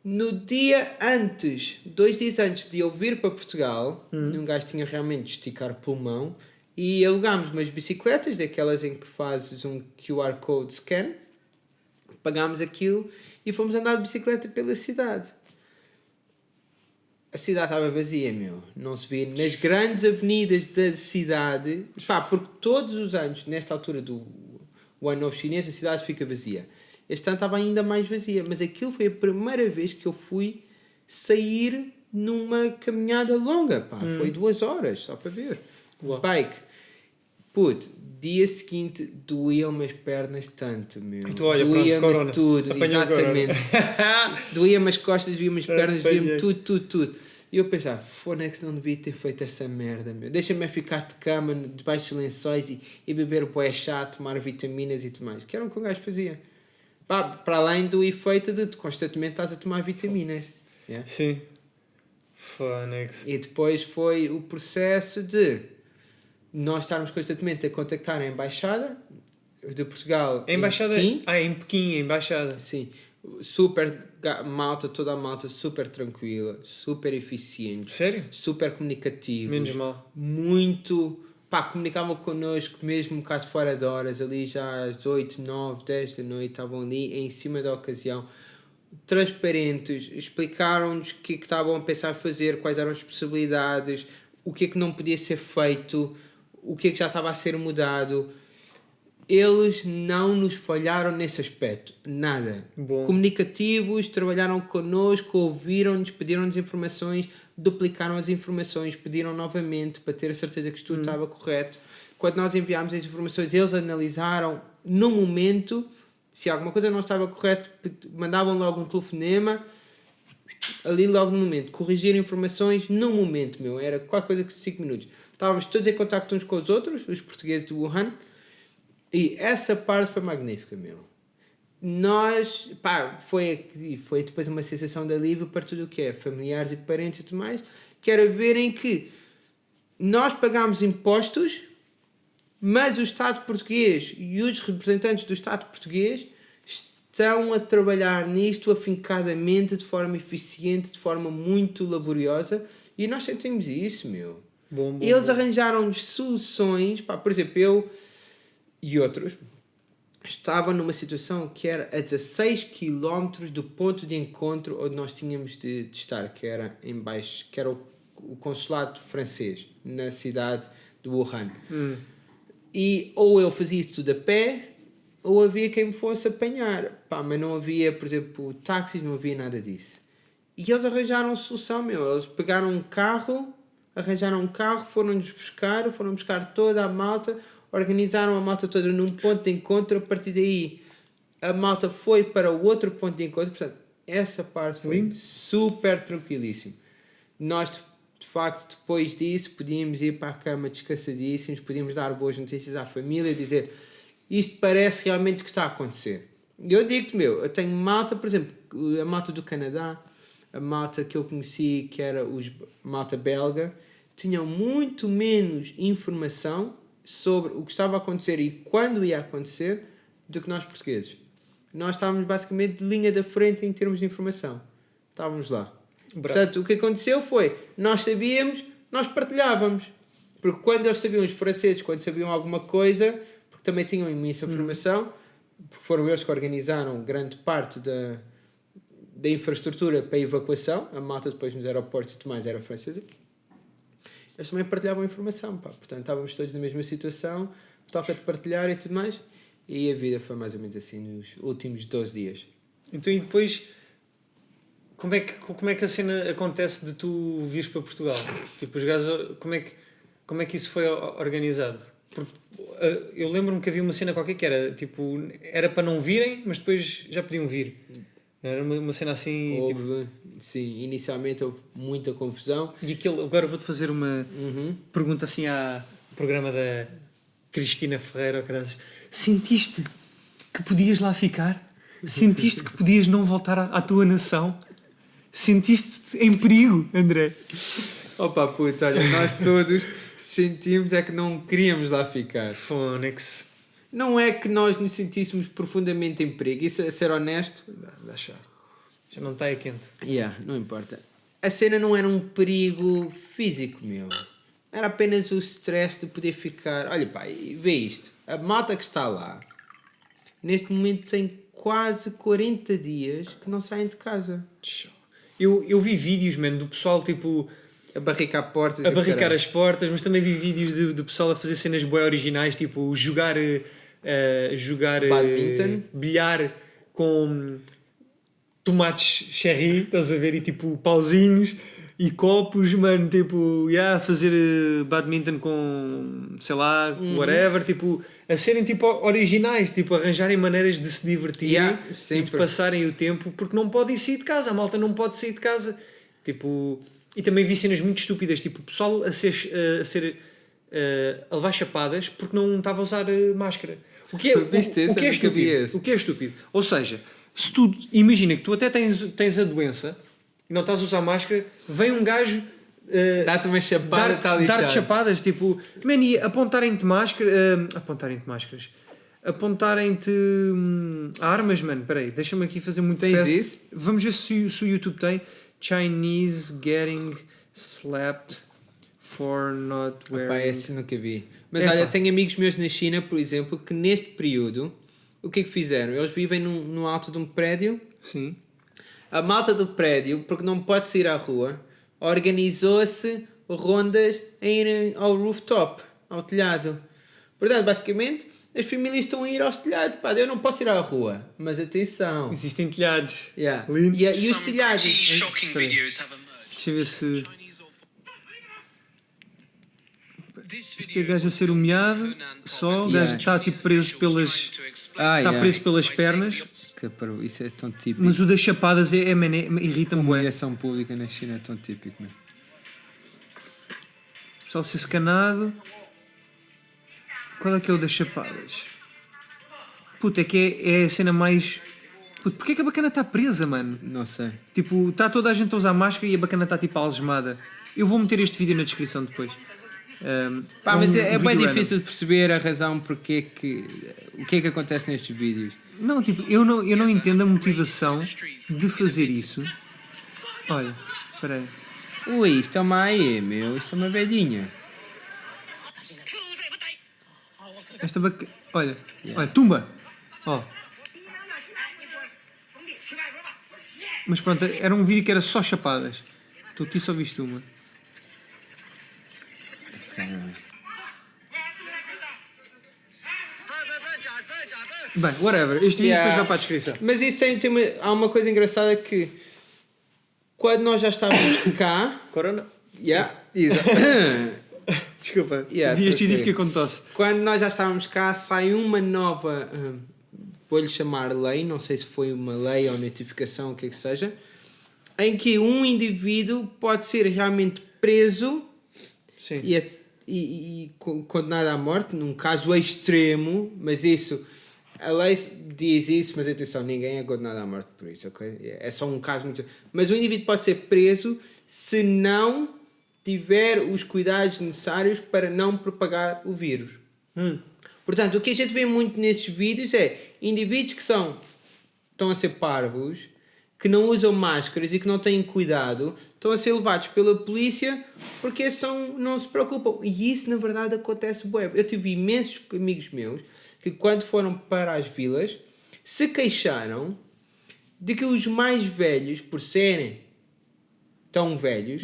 No dia antes, 2 dias antes de eu vir para Portugal, um gajo tinha realmente de esticar pulmão, e alugámos umas bicicletas, daquelas em que fazes um QR Code scan, pagámos aquilo e fomos andar de bicicleta pela cidade. A cidade estava vazia, meu. Não se via nas grandes avenidas da cidade. Pá, porque todos os anos, nesta altura do Ano Novo Chinês, a cidade fica vazia. Este ano estava ainda mais vazia. Mas aquilo foi a primeira vez que eu fui sair numa caminhada longa, pá. Foi 2 horas, só para ver. Bike. Puto, dia seguinte doíam-me as pernas tanto, meu. Doía-me tudo, exatamente. Doía-me as costas, doía-me as pernas, doía-me tudo. E eu pensava, foda-se, não devia ter feito essa merda, meu. Deixa-me ficar de cama, debaixo dos lençóis e beber bué chá, tomar vitaminas e tudo mais. Que era o que o gajo fazia. Pá, para além do efeito de constantemente estás a tomar vitaminas. Yeah? Sim. Fonex. E depois foi o processo de nós estarmos constantemente a contactar a Embaixada de Portugal a Embaixada em Pequim. Em Pequim, a Embaixada. Sim. Super malta, toda a malta super tranquila, super eficiente. Sério? Super comunicativos. Menos mal. Muito... Pá, comunicavam connosco mesmo um bocado fora de horas, ali já às 8, 9, 10 da noite, estavam ali em cima da ocasião. Transparentes, explicaram-nos o que estavam a pensar fazer, quais eram as possibilidades, o que não podia ser feito, o que já estava a ser mudado. Eles não nos falharam nesse aspecto, nada. Bom. Comunicativos, trabalharam connosco, ouviram-nos, pediram-nos informações, duplicaram as informações, pediram novamente para ter a certeza que tudo estava correto. Quando nós enviámos as informações, eles analisaram no momento. Se alguma coisa não estava correto, mandavam logo um telefonema, ali logo no momento. Corrigiram informações no momento, meu. Era qualquer coisa que 5 minutos. Estávamos todos em contacto uns com os outros, os portugueses de Wuhan, e essa parte foi magnífica, meu. nós, pá, foi depois uma sensação de alívio para tudo o que é familiares e parentes e tudo mais, que era verem que nós pagámos impostos, mas o Estado português e os representantes do Estado português estão a trabalhar nisto afincadamente, de forma eficiente, de forma muito laboriosa, e nós sentimos isso, meu. Bom, Eles arranjaram-nos soluções, pá, por exemplo, eu e outros estavam numa situação que era a 16 km do ponto de encontro onde nós tínhamos de estar, que era em baixo, que era o consulado francês, na cidade de Wuhan. E ou eu fazia isso tudo a pé, ou havia quem me fosse apanhar. Pá, mas não havia, por exemplo, táxis, não havia nada disso. E eles arranjaram solução, meu. Eles pegaram um carro, foram buscar toda a malta, organizaram a malta toda num ponto de encontro. A partir daí, a malta foi para o outro ponto de encontro. Portanto, essa parte foi super tranquilíssimo. Nós, de facto, depois disso, podíamos ir para a cama descansadíssimos, podíamos dar boas notícias à família e dizer: isto parece realmente que está a acontecer. E eu digo-te, meu, eu tenho malta, por exemplo, a malta do Canadá, a malta que eu conheci, que era malta belga, tinham muito menos informação sobre o que estava a acontecer e quando ia acontecer do que nós portugueses. Nós estávamos basicamente de linha da frente em termos de informação. Estávamos lá. Portanto, o que aconteceu foi, nós sabíamos, nós partilhávamos. Porque quando eles sabiam, os franceses, quando sabiam alguma coisa, porque também tinham imensa informação, porque foram eles que organizaram grande parte da infraestrutura para a evacuação, a malta depois nos aeroportos e tudo mais era francesa, eles também partilhavam informação, pá. Portanto estávamos todos na mesma situação, toca de partilhar e tudo mais, e a vida foi mais ou menos assim nos últimos 12 dias. Então, e depois, como é que a cena acontece de tu vires para Portugal? Tipo, os gajos, como é que isso foi organizado? Porque eu lembro-me que havia uma cena qualquer que era, tipo, era para não virem, mas depois já podiam vir. Era uma cena assim... Houve, sim, inicialmente houve muita confusão. E agora vou-te fazer uma pergunta assim ao programa da Cristina Ferreira. Sentiste que podias lá ficar? Sentiste que podias não voltar à tua nação? Sentiste-te em perigo, André? Opa, puta, olha, nós todos sentimos é que não queríamos lá ficar. Fónix. Não é que nós nos sentíssemos profundamente em perigo. Isso, a ser honesto, já não está aí quente. Não importa. A cena não era um perigo físico, meu. Era apenas o stress de poder ficar... Olha, pá, vê isto. A malta que está lá, neste momento tem quase 40 dias que não saem de casa. Eu vi vídeos, mano, do pessoal, tipo... A barricar portas. A barricar as portas, mas também vi vídeos do pessoal a fazer cenas bem originais, tipo jogar badminton, bilhar com tomates cherry, estás a ver, e tipo pauzinhos e copos, mano, tipo, fazer badminton com, sei lá, whatever, tipo, a serem tipo originais, tipo, arranjarem maneiras de se divertir e de passarem o tempo, porque não podem sair de casa, a malta não pode sair de casa, tipo... E também vi cenas muito estúpidas, tipo, o pessoal a levar chapadas porque não estava a usar máscara. O que é estúpido? Ou seja, se tu imagina que tu até tens a doença e não estás a usar máscara, vem um gajo dá-te uma chapada, dar-te chapadas, tipo, man, e apontarem-te máscaras, apontarem-te armas, mano. Peraí, deixa-me aqui fazer muito tens isso? Vamos ver se o YouTube tem. Chinese getting slapped for not wearing... Pá, esses nunca vi. Mas olha, tenho amigos meus na China, por exemplo, que neste período, o que é que fizeram? Eles vivem no alto de um prédio. Sim. A malta do prédio, porque não pode sair à rua, organizou-se rondas a ir ao rooftop, ao telhado. Portanto, basicamente, as famílias estão a ir aos telhados. Pá, eu não posso ir à rua, mas atenção. Existem telhados. Lindo. E os telhados... Deixa eu ver se... Este é o gajo a ser humilhado, só, o gajo está tipo preso pelas... está preso pelas pernas. Isso é tão típico. Mas o das chapadas irrita-me bué. A humilhação pública na China é tão típico, mesmo. O pessoal ser escanado. Qual é que é o das chapadas? Puta, é que é a cena mais Puto, porquê que a bacana está presa, mano? Não sei. Tipo, está toda a gente a usar máscara e a bacana está tipo algemada. Eu vou meter este vídeo na descrição depois. Pá, mas é bem vídeo difícil de perceber a razão porque o que é que acontece nestes vídeos. Não, tipo, eu não entendo a motivação de fazer isso. Olha, espera aí. Ui, isto é uma AE, meu. Isto é uma velhinha. Esta bacana... Olha, olha, tumba! Ó. Mas pronto, era um vídeo que era só chapadas. Tu aqui só viste uma. Bem, whatever. Este vídeo depois vai para a descrição. Mas isto há uma coisa engraçada que quando nós já estávamos cá. Corona? Exato. Desculpa. Vi este vídeo e fiquei com tosse. Quando nós já estávamos cá, sai uma nova. Vou-lhe chamar lei, não sei se foi uma lei ou notificação, o que é que seja, em que um indivíduo pode ser realmente preso e condenado à morte, num caso extremo, mas isso, a lei diz isso, mas atenção, ninguém é condenado à morte por isso, ok? É só um caso muito... Mas o indivíduo pode ser preso se não tiver os cuidados necessários para não propagar o vírus. Portanto, o que a gente vê muito nestes vídeos é indivíduos que estão a ser parvos, que não usam máscaras e que não têm cuidado, estão a ser levados pela polícia porque não se preocupam. E isso, na verdade, acontece bué. Eu tive imensos amigos meus que, quando foram para as vilas, se queixaram de que os mais velhos, por serem tão velhos,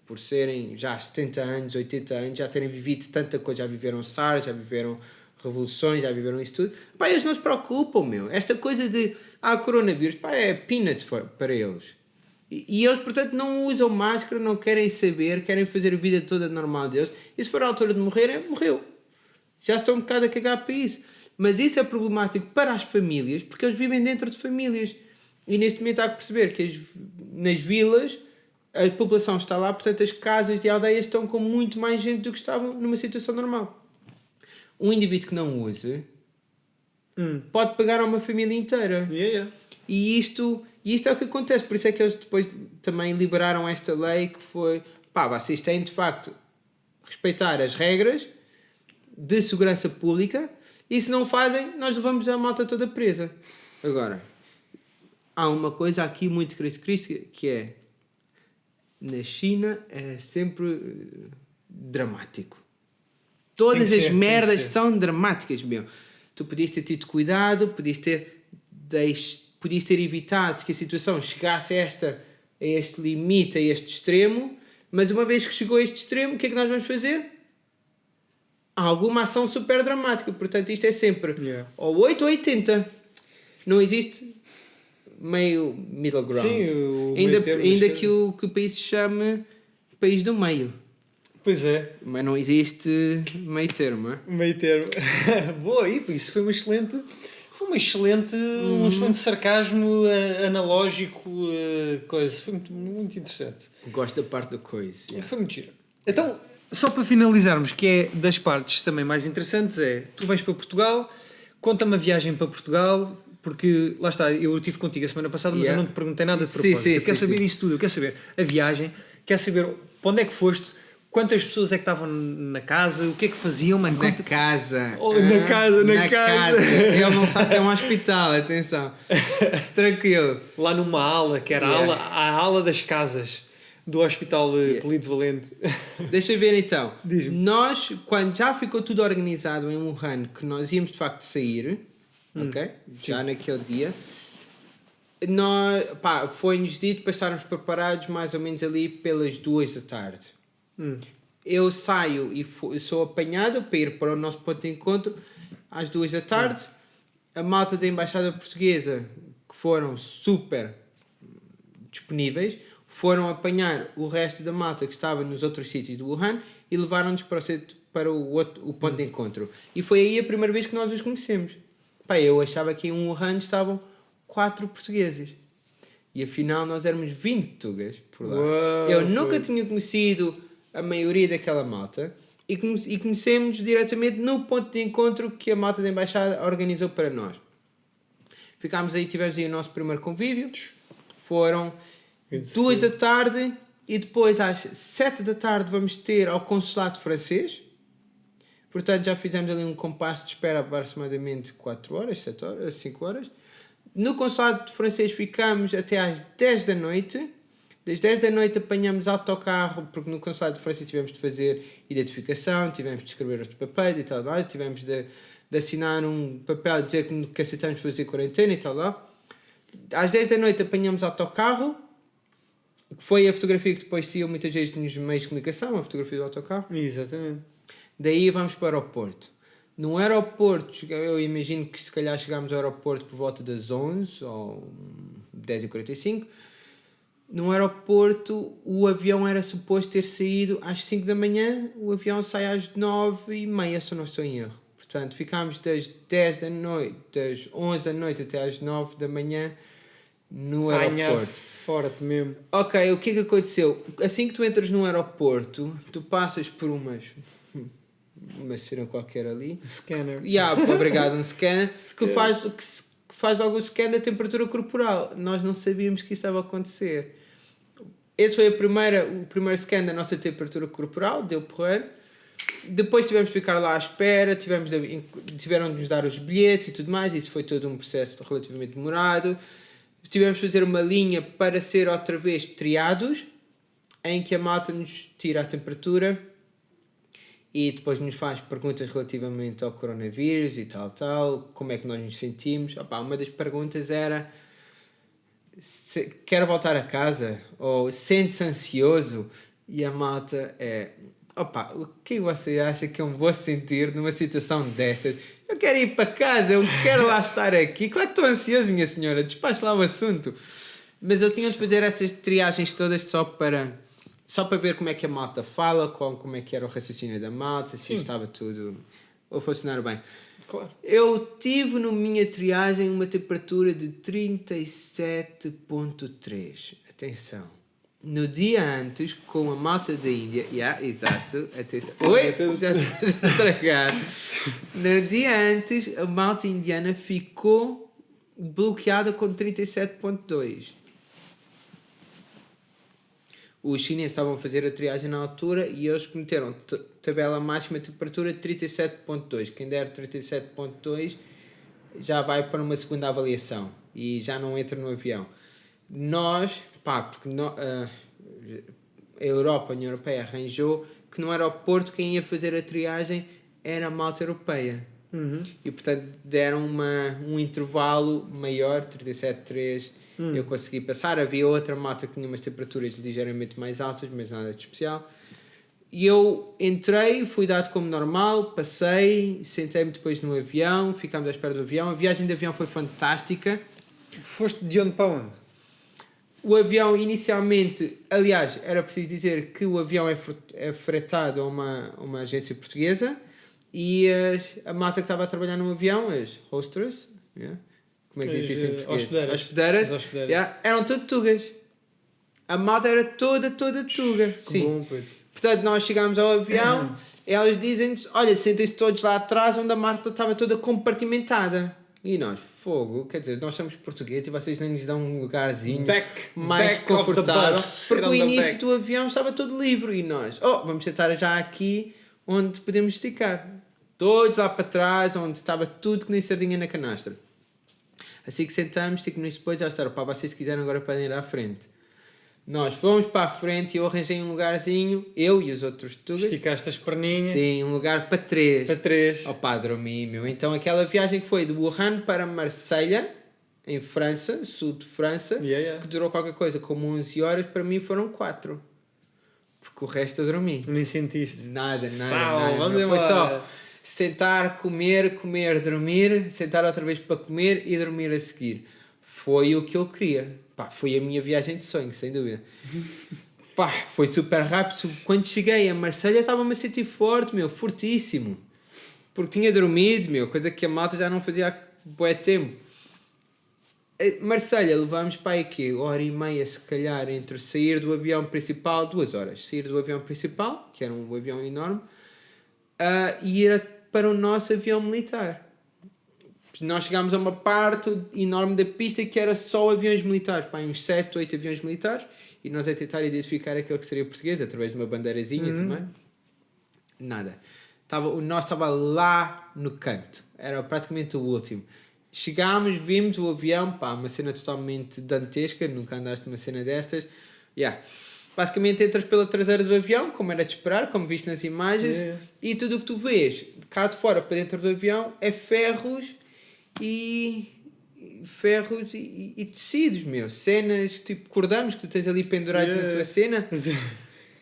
por serem já 70 anos, 80 anos, já terem vivido tanta coisa, já viveram SARS, já viveram revoluções, já viveram isso tudo, pá, eles não se preocupam, meu. Esta coisa de coronavírus, pá, é peanuts para eles. E eles, portanto, não usam máscara, não querem saber, querem fazer a vida toda normal deles. E se for a altura de morrer, morreu. Já estão um bocado a cagar para isso. Mas isso é problemático para as famílias, porque eles vivem dentro de famílias. E neste momento há que perceber que nas vilas a população está lá, portanto as casas de aldeias estão com muito mais gente do que estavam numa situação normal. Um indivíduo que não use pode pegar a uma família inteira. E isto é o que acontece. Por isso é que eles depois também liberaram esta lei que foi... Pá, vocês têm de facto respeitar as regras de segurança pública e se não fazem, nós levamos a malta toda presa. Agora, há uma coisa aqui muito característica que é... Na China é sempre dramático. Todas as merdas são dramáticas, meu. Tu podias ter tido cuidado, podias ter evitado que a situação chegasse a este limite, a este extremo, mas uma vez que chegou a este extremo, o que é que nós vamos fazer? Há alguma ação super dramática. Portanto, isto é sempre ou 8 ou 80. Não existe meio middle ground. Sim, ainda que o país se chame país do meio. Pois é. Mas não existe meio termo, é? Meio termo. Boa, isso foi um excelente sarcasmo analógico, coisa. Foi muito, muito interessante. Gosto da parte da coisa. Foi muito giro. Então, só para finalizarmos, que é das partes também mais interessantes, tu vais para Portugal, conta-me a viagem para Portugal, porque, lá está, eu estive contigo a semana passada, mas eu não te perguntei nada de propósito. Eu quero saber isso tudo, eu quero saber a viagem, quero saber para onde é que foste, quantas pessoas é que estavam na casa, o que é que faziam, mano? Na casa. Na casa. Ele não sabe que é um hospital, atenção. Tranquilo. Lá numa ala, que era a ala das casas do Hospital Polido Valente. Deixa eu ver então. Diz-me. Nós, quando já ficou tudo organizado em Wuhan, que nós íamos de facto sair, ok? Já naquele dia, foi-nos dito para estarmos preparados mais ou menos ali pelas 2 da tarde. Eu saio e sou apanhado para ir para o nosso ponto de encontro às 2 da tarde. A malta da Embaixada Portuguesa, que foram super disponíveis, foram apanhar o resto da malta que estava nos outros sítios do Wuhan e levaram-nos para o ponto de encontro. E foi aí a primeira vez que nós os conhecemos. Eu achava que em Wuhan estavam 4 portugueses. E afinal nós éramos 20 tugas por lá. Uau, eu nunca tinha conhecido a maioria daquela malta e conhecemos diretamente no ponto de encontro que a malta da Embaixada organizou para nós. Ficámos aí, tivemos aí o nosso primeiro convívio. Foram 2 da tarde e depois às 7 da tarde vamos ter ao consulado francês. Portanto, já fizemos ali um compasso de espera aproximadamente 4 horas, 7 horas, 5 horas. No consulado francês ficamos até às 10 da noite. Das 10 da noite apanhamos autocarro, porque no consulado de França tivemos de fazer identificação, tivemos de escrever os papéis e tal lá, tivemos de assinar um papel a dizer que aceitamos fazer quarentena e tal lá. Às 10 da noite apanhamos autocarro, que foi a fotografia que depois saiu muitas vezes nos meios de comunicação, a fotografia do autocarro. Exatamente. Daí vamos para o aeroporto. No aeroporto, eu imagino que se calhar chegámos ao aeroporto por volta das 11 ou 10h45. No aeroporto, o avião era suposto ter saído às 5 da manhã, o avião sai às 9h30, se eu não estou em erro. Portanto, ficámos das 10 da noite, das 11 da noite até às 9 da manhã no aeroporto. Forte mesmo. Ok, o que é que aconteceu? Assim que tu entras no aeroporto, tu passas por uma cena qualquer ali. Scanner. Obrigado, um scanner que faz logo o scan da temperatura corporal. Nós não sabíamos que isso estava a acontecer. Esse foi o primeiro scan da nossa temperatura corporal, deu porreiro. Depois tivemos de ficar lá à espera, tiveram de nos dar os bilhetes e tudo mais, isso foi todo um processo relativamente demorado. Tivemos de fazer uma linha para ser outra vez triados, em que a malta nos tira a temperatura e depois nos faz perguntas relativamente ao coronavírus e tal, como é que nós nos sentimos. Uma das perguntas era: quer voltar a casa? Ou sente-se ansioso? E a malta o que você acha que eu me vou sentir numa situação destas? Eu quero ir para casa, eu quero lá estar aqui. Claro que estou ansioso, minha senhora, despache lá o assunto. Mas eu tinha de fazer essas triagens todas só para ver como é que a malta fala, como é que era o raciocínio da malta, se estava tudo a funcionar bem. Claro. Eu tive na minha triagem uma temperatura de 37.3. Atenção. No dia antes, com a malta da Índia... exato. Atenção. Oi? Já estou a tragar. No dia antes, a malta indiana ficou bloqueada com 37.2. Os chineses estavam a fazer a triagem na altura e eles meteram tabela máxima temperatura de 37.2. Quem der 37.2 já vai para uma segunda avaliação e já não entra no avião. Nós, porque a Europa, a União Europeia, arranjou que no aeroporto quem ia fazer a triagem era a malta europeia. E portanto deram um intervalo maior, 37.3. Eu consegui passar. Havia outra malta que tinha umas temperaturas ligeiramente mais altas, mas nada de especial. E eu entrei, fui dado como normal, passei, sentei-me depois no avião, ficámos à espera do avião. A viagem de avião foi fantástica. Foste de onde para onde? O avião inicialmente, aliás, era preciso dizer que o avião é fretado a uma agência portuguesa e a malta que estava a trabalhar no avião, as hostess, como é que diz isso em português? Hospedeiras. Eram todas tugas. A malta era toda tuga. Sim. Bom, puto. Portanto, nós chegámos ao avião, elas dizem-nos: olha, sentem-se todos lá atrás onde a malta estava toda compartimentada. E nós, fogo, quer dizer, nós somos portugueses e vocês nem nos dão um lugarzinho mais confortável, porque o início do avião estava todo livre e nós, vamos sentar já aqui onde podemos esticar. Todos lá para trás, onde estava tudo que nem sardinha na canastra. Assim que sentamos, 5 minutos depois, já está, vocês quiserem agora podem ir à frente. Nós fomos para a frente e eu arranjei um lugarzinho, eu e os outros tugas. Esticaste as perninhas. Sim, um lugar para 3. Para 3. Dormi, meu. Então aquela viagem que foi de Wuhan para Marselha, em França, sul de França, que durou qualquer coisa como 11 horas, para mim foram 4. Porque o resto eu dormi. Nem sentiste? Nada. Vamos foi só sentar, comer, dormir, sentar outra vez para comer e dormir a seguir. Foi o que eu queria. Foi a minha viagem de sonho, sem dúvida. Foi super rápido. Quando cheguei a Marselha estava-me a sentir forte, fortíssimo. Porque tinha dormido, coisa que a malta já não fazia há bué tempo. Marselha, levámos para aí que 1h30 se calhar entre sair do avião principal, 2 horas. Sair do avião principal, que era um avião enorme, e ir para o nosso avião militar. nós chegámos a uma parte enorme da pista que era só aviões militares, pá, uns 7, 8 aviões militares, e nós a tentar identificar aquele que seria português através de uma bandeirazinha também. Nada. O nosso estava lá no canto, era praticamente o último. Chegámos, vimos o avião, pá, uma cena totalmente dantesca, nunca andaste numa cena destas. Basicamente entras pela traseira do avião, como era de esperar, como viste nas imagens, e tudo o que tu vês cá de fora para dentro do avião é ferros e tecidos, meu. Cenas, tipo cordanos que tu tens ali pendurados na tua cena.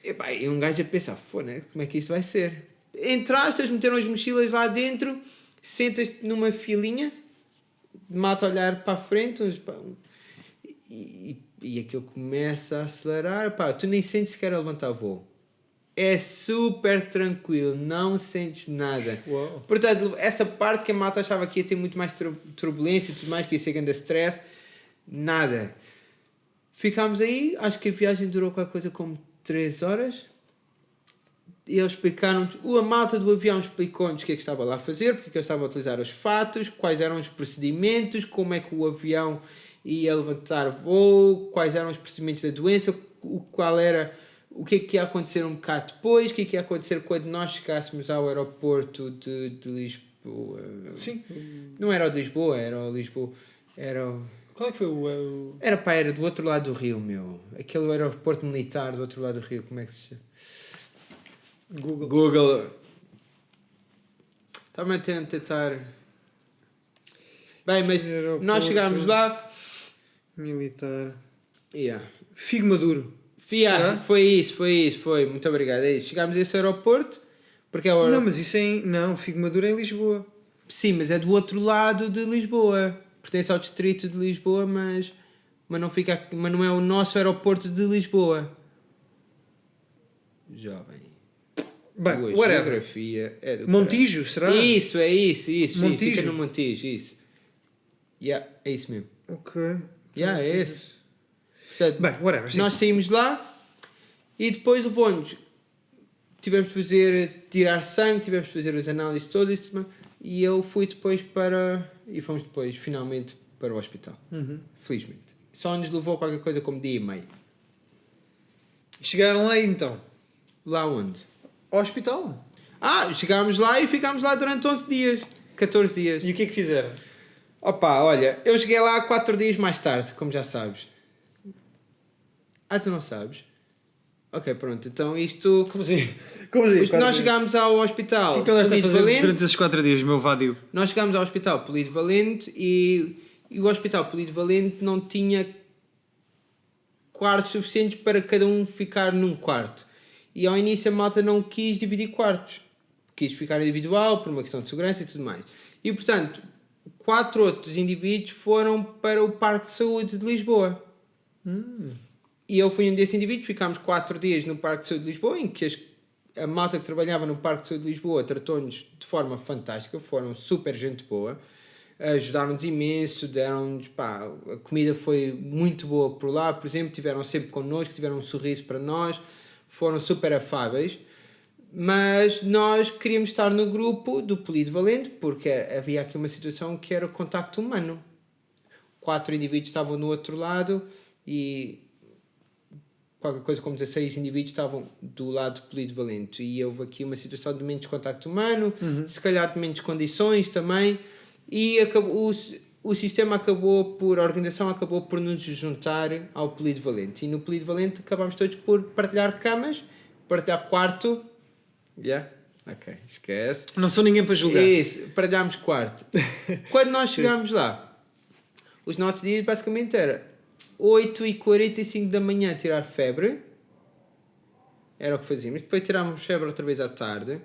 E um gajo a pensar, foda-se, como é que isto vai ser? Entraste, eles meteram as mochilas lá dentro, sentas-te numa filinha, mata a olhar para a frente, e aquilo começa a acelerar, pá, tu nem sentes sequer a levantar voo. É super tranquilo, não sentes nada. Uau. Portanto, essa parte que a malta achava que ia ter muito mais turbulência e tudo mais, que ia ser grande stress, nada. Ficámos aí, acho que a viagem durou qualquer coisa como 3 horas. E eles explicaram-nos, a malta do avião explicou-nos o que é que estava lá a fazer, porque é que eles estavam a utilizar os fatos, quais eram os procedimentos, como é que o avião ia levantar voo, quais eram os procedimentos da doença, o que é que ia acontecer um bocado depois, o que é que ia acontecer quando nós chegássemos ao aeroporto de Lisboa. Sim. Não era o de Lisboa, era o Lisboa. Qual é que foi o... Era do outro lado do rio, meu. Aquele aeroporto militar do outro lado do rio, como é que se chama? Google. Estava a tentar... Bem, mas Aeroporto nós chegámos lá... Militar... Figo Maduro. Foi isso. Muito obrigado. É isso. Chegámos a esse aeroporto... Porque Não, mas isso é... Não, Figo Maduro é em Lisboa. Sim, mas é do outro lado de Lisboa. Pertence ao distrito de Lisboa, mas não é o nosso aeroporto de Lisboa. Jovem. Bem, whatever. Geografia é do Montijo, será? Isso. Montijo. Fica no Montijo, isso. É isso mesmo. Ok. É esse. Portanto, bem, whatever. Nós saímos lá e depois levou-nos. Tivemos de tirar sangue, tivemos de fazer as análises todas e eu fui depois e fomos depois finalmente para o hospital. Felizmente. Só nos levou qualquer coisa como dia e meio. Chegaram lá então? Lá onde? Ao hospital. Chegámos lá e ficámos lá durante 14 dias. E o que é que fizeram? Opa, olha, eu cheguei lá 4 dias mais tarde, como já sabes. Tu não sabes? Ok, pronto, então isto... Como assim? Nós chegámos ao hospital... O que é que andaste a fazer Valente, durante esses 4 dias, meu vadio? Nós chegámos ao hospital Polivalente e o hospital Polivalente não tinha quartos suficientes para cada um ficar num quarto. E ao início a malta não quis dividir quartos. Quis ficar individual por uma questão de segurança e tudo mais. E portanto, 4 outros indivíduos foram para o Parque de Saúde de Lisboa. E eu fui um desses indivíduos, ficámos 4 dias no Parque de Saúde de Lisboa, em que a malta que trabalhava no Parque de Saúde de Lisboa tratou-nos de forma fantástica, foram super gente boa, ajudaram-nos imenso, deram-nos, a comida foi muito boa por lá, por exemplo, tiveram sempre connosco, tiveram um sorriso para nós, foram super afáveis, mas nós queríamos estar no grupo do Polivalente, porque havia aqui uma situação que era o contacto humano. 4 indivíduos estavam no outro lado e... qualquer coisa como 16 indivíduos estavam do lado polivalente e houve aqui uma situação de menos contacto humano, se calhar de menos condições também, e o sistema a organização acabou por nos juntar ao polivalente, e no polivalente acabámos todos por partilhar camas, partilhar quarto. Ok, esquece. Não sou ninguém para julgar. Isso, partilhámos quarto. Quando nós chegámos lá, os nossos dias basicamente era 8h45 da manhã tirar febre, era o que fazíamos, depois tirávamos febre outra vez à tarde,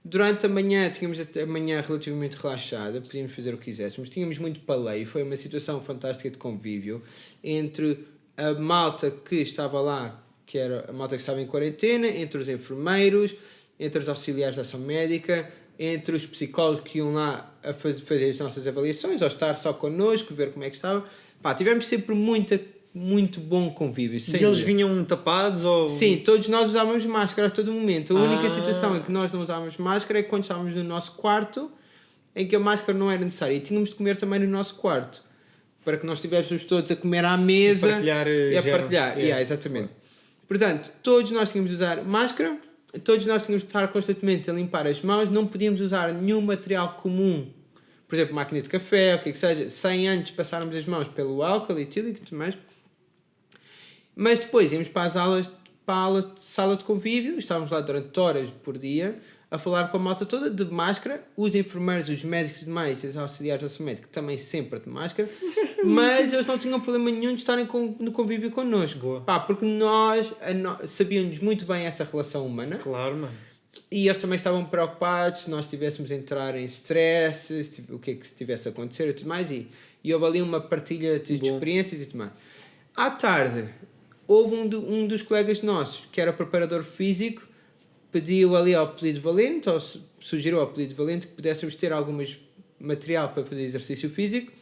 durante a manhã tínhamos a manhã relativamente relaxada, podíamos fazer o que quiséssemos, tínhamos muito paleio, foi uma situação fantástica de convívio entre a malta que estava lá, que era a malta que estava em quarentena, entre os enfermeiros, entre os auxiliares de ação médica, entre os psicólogos que iam lá a fazer as nossas avaliações, ou estar só connosco, ver como é que estava. Tivemos sempre muito bom convívio. E eles vinham tapados? Ou... Sim, todos nós usávamos máscara a todo momento. A única situação em que nós não usávamos máscara é quando estávamos no nosso quarto em que a máscara não era necessária e tínhamos de comer também no nosso quarto, para que nós estivéssemos todos a comer à mesa e a partilhar. Exatamente. Portanto, todos nós tínhamos de usar máscara, todos nós tínhamos de estar constantemente a limpar as mãos, não podíamos usar nenhum material comum, por exemplo, máquina de café, o que seja, sem antes passarmos as mãos pelo álcool etílico e tudo mais. Mas depois íamos para as aulas, para a sala de convívio, estávamos lá durante horas por dia, a falar com a malta toda de máscara, os enfermeiros, os médicos e demais, os auxiliares da saúde médica também sempre de máscara, mas eles não tinham problema nenhum de estarem no convívio connosco. Pá, porque nós sabíamos muito bem essa relação humana. Claro, mano. E eles também estavam preocupados se nós estivéssemos a entrar em stress, o que é que estivesse a acontecer e tudo mais. E houve ali uma partilha de experiências e tudo mais. À tarde, houve um dos colegas nossos, que era preparador físico, pediu ali ao polivalente, ou sugeriu ao polivalente que pudéssemos ter algum material para fazer exercício físico,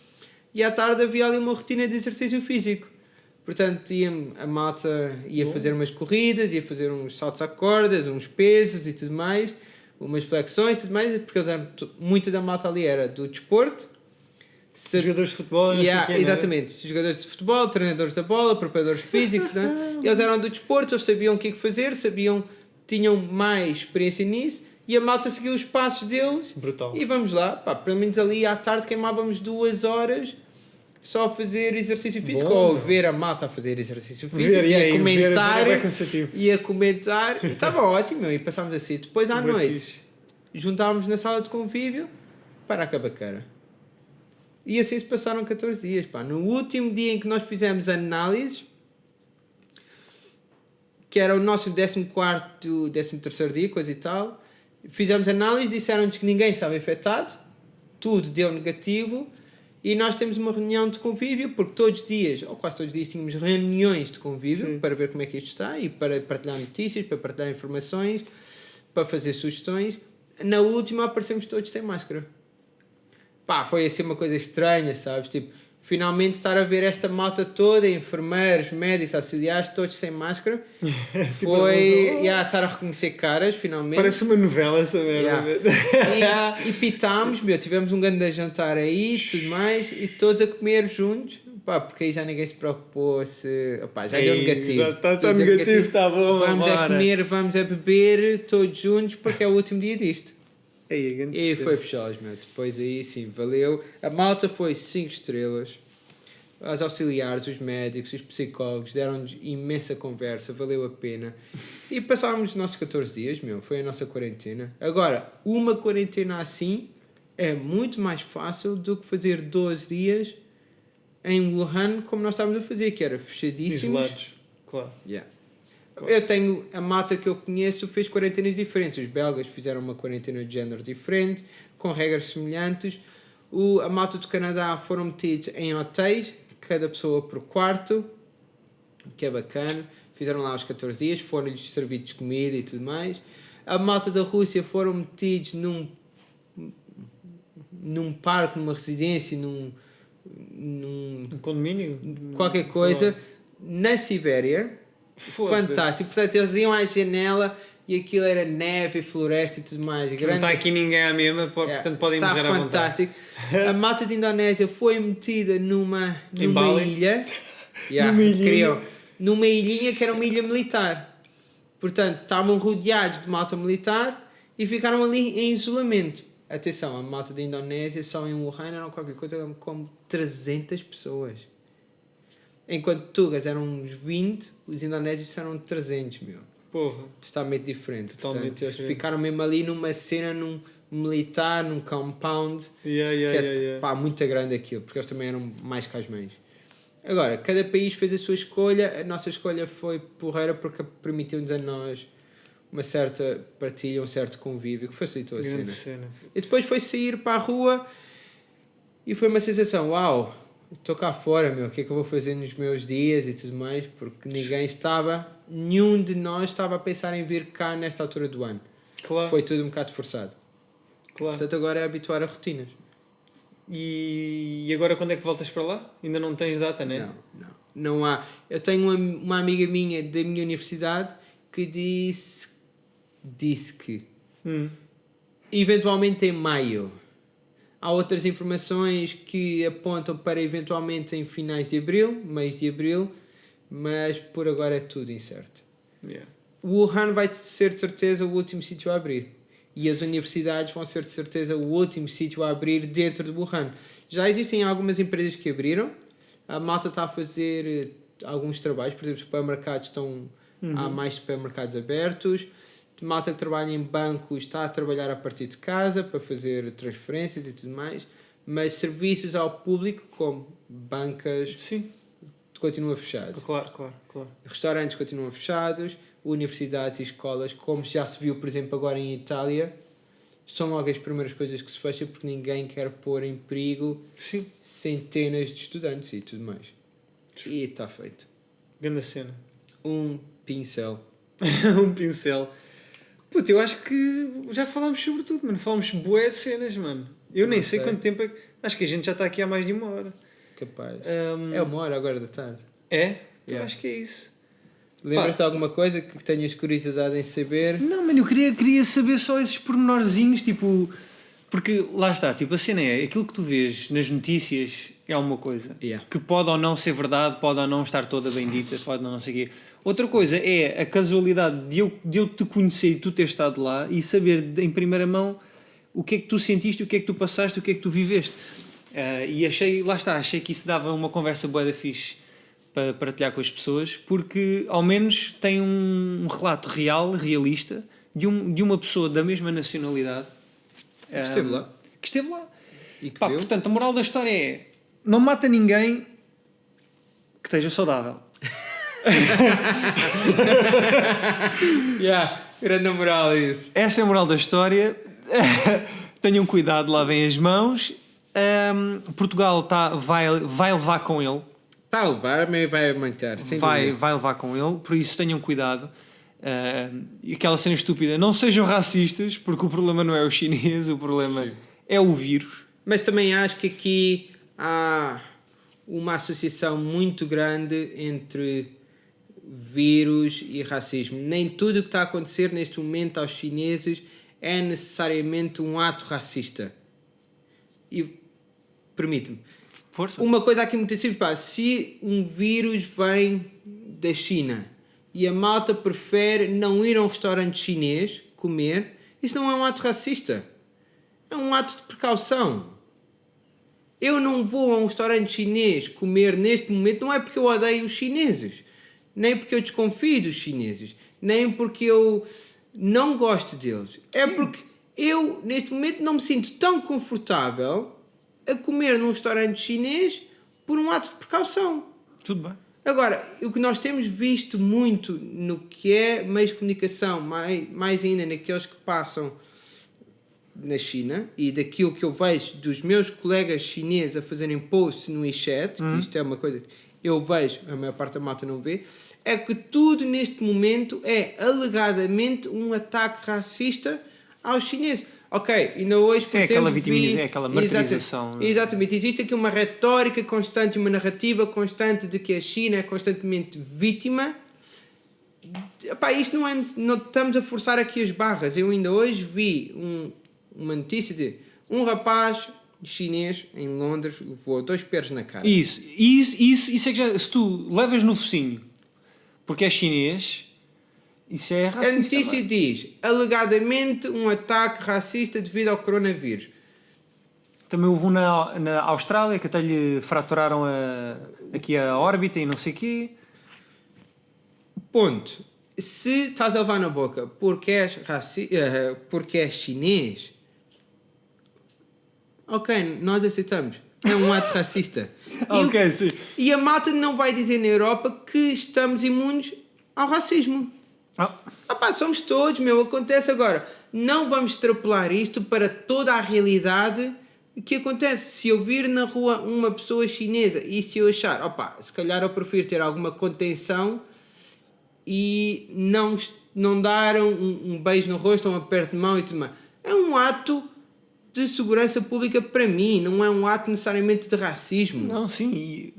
e à tarde havia ali uma rotina de exercício físico. Portanto, a malta ia fazer umas corridas, ia fazer uns saltos à corda, uns pesos e tudo mais, umas flexões e tudo mais, porque muita da malta ali era do desporto. Jogadores de futebol, exatamente. Jogadores de futebol, treinadores da bola, preparadores físicos. Eles eram do desporto, eles sabiam o que fazer, tinham mais experiência nisso, e a malta seguiu os passos deles. Brutal. E vamos lá, pelo menos ali à tarde queimávamos 2 horas só a fazer exercício físico, ou ver a malta a fazer exercício físico, e a comentar, estava ótimo, e passámos assim. Depois à noite juntávamos na sala de convívio para a cabacara. E assim se passaram 14 dias. No último dia em que nós fizemos análises, que era o nosso 14º, 13º dia, coisa e tal, fizemos análise, disseram-nos que ninguém estava infectado, tudo deu negativo, e nós temos uma reunião de convívio, porque todos os dias, ou quase todos os dias, tínhamos reuniões de convívio para ver como é que isto está, e para partilhar notícias, para partilhar informações, para fazer sugestões. Na última aparecemos todos sem máscara. Foi assim uma coisa estranha, sabes? Tipo, finalmente estar a ver esta malta toda, enfermeiros, médicos, auxiliares, todos sem máscara. Foi estar a reconhecer caras, finalmente. Parece uma novela essa merda. E pitámos, tivemos um grande jantar aí, tudo mais, e todos a comer juntos. Porque aí já ninguém se preocupou se... já deu negativo. Já está negativo, está bom. Vamos a comer, vamos a beber, todos juntos, porque é o último dia disto. E foi fechado, depois aí sim, valeu. A malta foi 5 estrelas. Os auxiliares, os médicos, os psicólogos deram-nos imensa conversa, valeu a pena. E passámos os nossos 14 dias, foi a nossa quarentena. Agora, uma quarentena assim é muito mais fácil do que fazer 12 dias em Wuhan, como nós estávamos a fazer, que era fechadíssimos. Isolados, claro. Eu tenho, a malta que eu conheço fez quarentenas diferentes. Os belgas fizeram uma quarentena de género diferente, com regras semelhantes. A malta do Canadá foram metidos em hotéis, cada pessoa por quarto, que é bacana. Fizeram lá os 14 dias, foram-lhes servidos comida e tudo mais. A malta da Rússia foram metidos num parque, numa residência, num condomínio? Qualquer coisa, na Sibéria. Fantástico, portanto eles iam à janela e aquilo era neve e floresta e tudo mais. Não está aqui ninguém à mesma, portanto podem morrer à vontade. Fantástico. A malta de Indonésia foi metida numa ilha. Numa ilhinha que era uma ilha militar. Portanto, estavam rodeados de malta militar e ficaram ali em isolamento. Atenção, a malta da Indonésia só em Wuhan eram qualquer coisa como 300 pessoas. Enquanto Tugas eram uns 20, os indonésios eram 300, Porra. Totalmente diferente. Totalmente Portanto, diferente. Eles ficaram mesmo ali numa cena, num militar, num compound. Muito grande aquilo, porque eles também eram mais que as mães. Agora, cada país fez a sua escolha. A nossa escolha foi porreira porque permitiu-nos a nós uma certa partilha, um certo convívio, que facilitou a cena. E depois foi sair para a rua e foi uma sensação, uau, estou cá fora, o que é que eu vou fazer nos meus dias e tudo mais, porque nenhum de nós estava a pensar em vir cá nesta altura do ano. Claro. Foi tudo um bocado forçado. Claro. Portanto, agora é habituar a rotinas. E agora quando é que voltas para lá? Ainda não tens data, né? Não há. Eu tenho uma amiga minha da minha universidade que disse que eventualmente em maio. Há outras informações que apontam para eventualmente em finais de abril, mês de abril, mas por agora é tudo incerto. Yeah. Wuhan vai ser de certeza o último sítio a abrir. E as universidades vão ser de certeza o último sítio a abrir dentro de Wuhan. Já existem algumas empresas que abriram. A malta está a fazer alguns trabalhos. Por exemplo, supermercados há mais supermercados abertos. A malta que trabalha em bancos está a trabalhar a partir de casa para fazer transferências e tudo mais. Mas serviços ao público, como bancas, Sim. continua fechado. Claro. Restaurantes continuam fechados, universidades e escolas, como já se viu, por exemplo, agora em Itália, são logo as primeiras coisas que se fecham porque ninguém quer pôr em perigo Sim. centenas de estudantes e tudo mais. E está feito. Grande cena. Um pincel. Um pincel. Puto, eu acho que já falámos sobre tudo, mano. Falámos bué de cenas, mano. Eu nem sei quanto tempo é que... Acho que a gente já está aqui há mais de 1 hora. Capaz. É 1 hora agora da tarde. É? Então Yeah. acho que é isso. Lembras-te de alguma coisa que tenhas curiosidade em saber? Não, mano, eu queria saber só esses pormenorzinhos, tipo... Porque lá está, tipo, a cena é, aquilo que tu vês nas notícias é uma coisa. Yeah. Que pode ou não ser verdade, pode ou não estar toda bendita, pode ou não sei o quê. Outra coisa é a casualidade de eu te conhecer e tu ter estado lá e saber em primeira mão o que é que tu sentiste, o que é que tu passaste, o que é que tu viveste. E achei que isso dava uma conversa bué da fixe para partilhar com as pessoas, porque ao menos tem um relato real, realista, de uma pessoa da mesma nacionalidade Que esteve lá. que esteve lá. E que Pá, viu. portanto, a moral da história é: não mata ninguém que esteja saudável. Grande moral isso. Essa é a moral da história. Tenham cuidado, lavem as mãos. Portugal vai levar com ele. Está a levar, mas vai manter. Vai levar com ele, por isso tenham cuidado. E aquela cena estúpida, não sejam racistas, porque o problema não é o chinês, o problema é o vírus. Mas também acho que aqui há uma associação muito grande entre vírus e racismo. Nem tudo o que está a acontecer neste momento aos chineses é necessariamente um ato racista. E permite-me. Força. Uma coisa aqui muito simples, pá, se um vírus vem da China e a malta prefere não ir a um restaurante chinês comer, isso não é um ato racista. É um ato de precaução. Eu não vou a um restaurante chinês comer neste momento, não é porque eu odeio os chineses, nem porque eu desconfio dos chineses, nem porque eu não gosto deles. É porque eu, neste momento, não me sinto tão confortável a comer num restaurante chinês por um ato de precaução. Tudo bem. Agora, o que nós temos visto muito no que é meios de comunicação, mais ainda naqueles que passam na China, e daquilo que eu vejo dos meus colegas chineses a fazerem posts no WeChat, que isto é uma coisa que eu vejo, a maior parte da malta não vê, é que tudo neste momento é alegadamente um ataque racista aos chineses. Ok, ainda hoje, por é exemplo, aquela vitimização, é aquela martirização. Exatamente, existe aqui uma retórica constante, uma narrativa constante de que a China é constantemente vítima. Epá, isto não estamos a forçar aqui as barras. Eu ainda hoje vi uma notícia de um rapaz chinês em Londres levou 2 perros na cara. Isso é que já, se tu levas no focinho porque é chinês, isso é racista. A notícia diz, alegadamente, um ataque racista devido ao coronavírus. Também houve um na Austrália que até lhe fraturaram aqui a órbita e não sei o quê. Ponto. Se estás a levar na boca porque porque és chinês, ok, nós aceitamos. É um ato racista. Ok, sim. E a malta não vai dizer na Europa que estamos imunes ao racismo. Pá, somos todos, acontece agora. Não vamos extrapolar isto para toda a realidade que acontece. Se eu vir na rua uma pessoa chinesa e se eu achar, se calhar eu prefiro ter alguma contenção e não dar um beijo no rosto ou um aperto de mão e tudo mais. É um ato de segurança pública para mim, não é um ato necessariamente de racismo. Não, sim,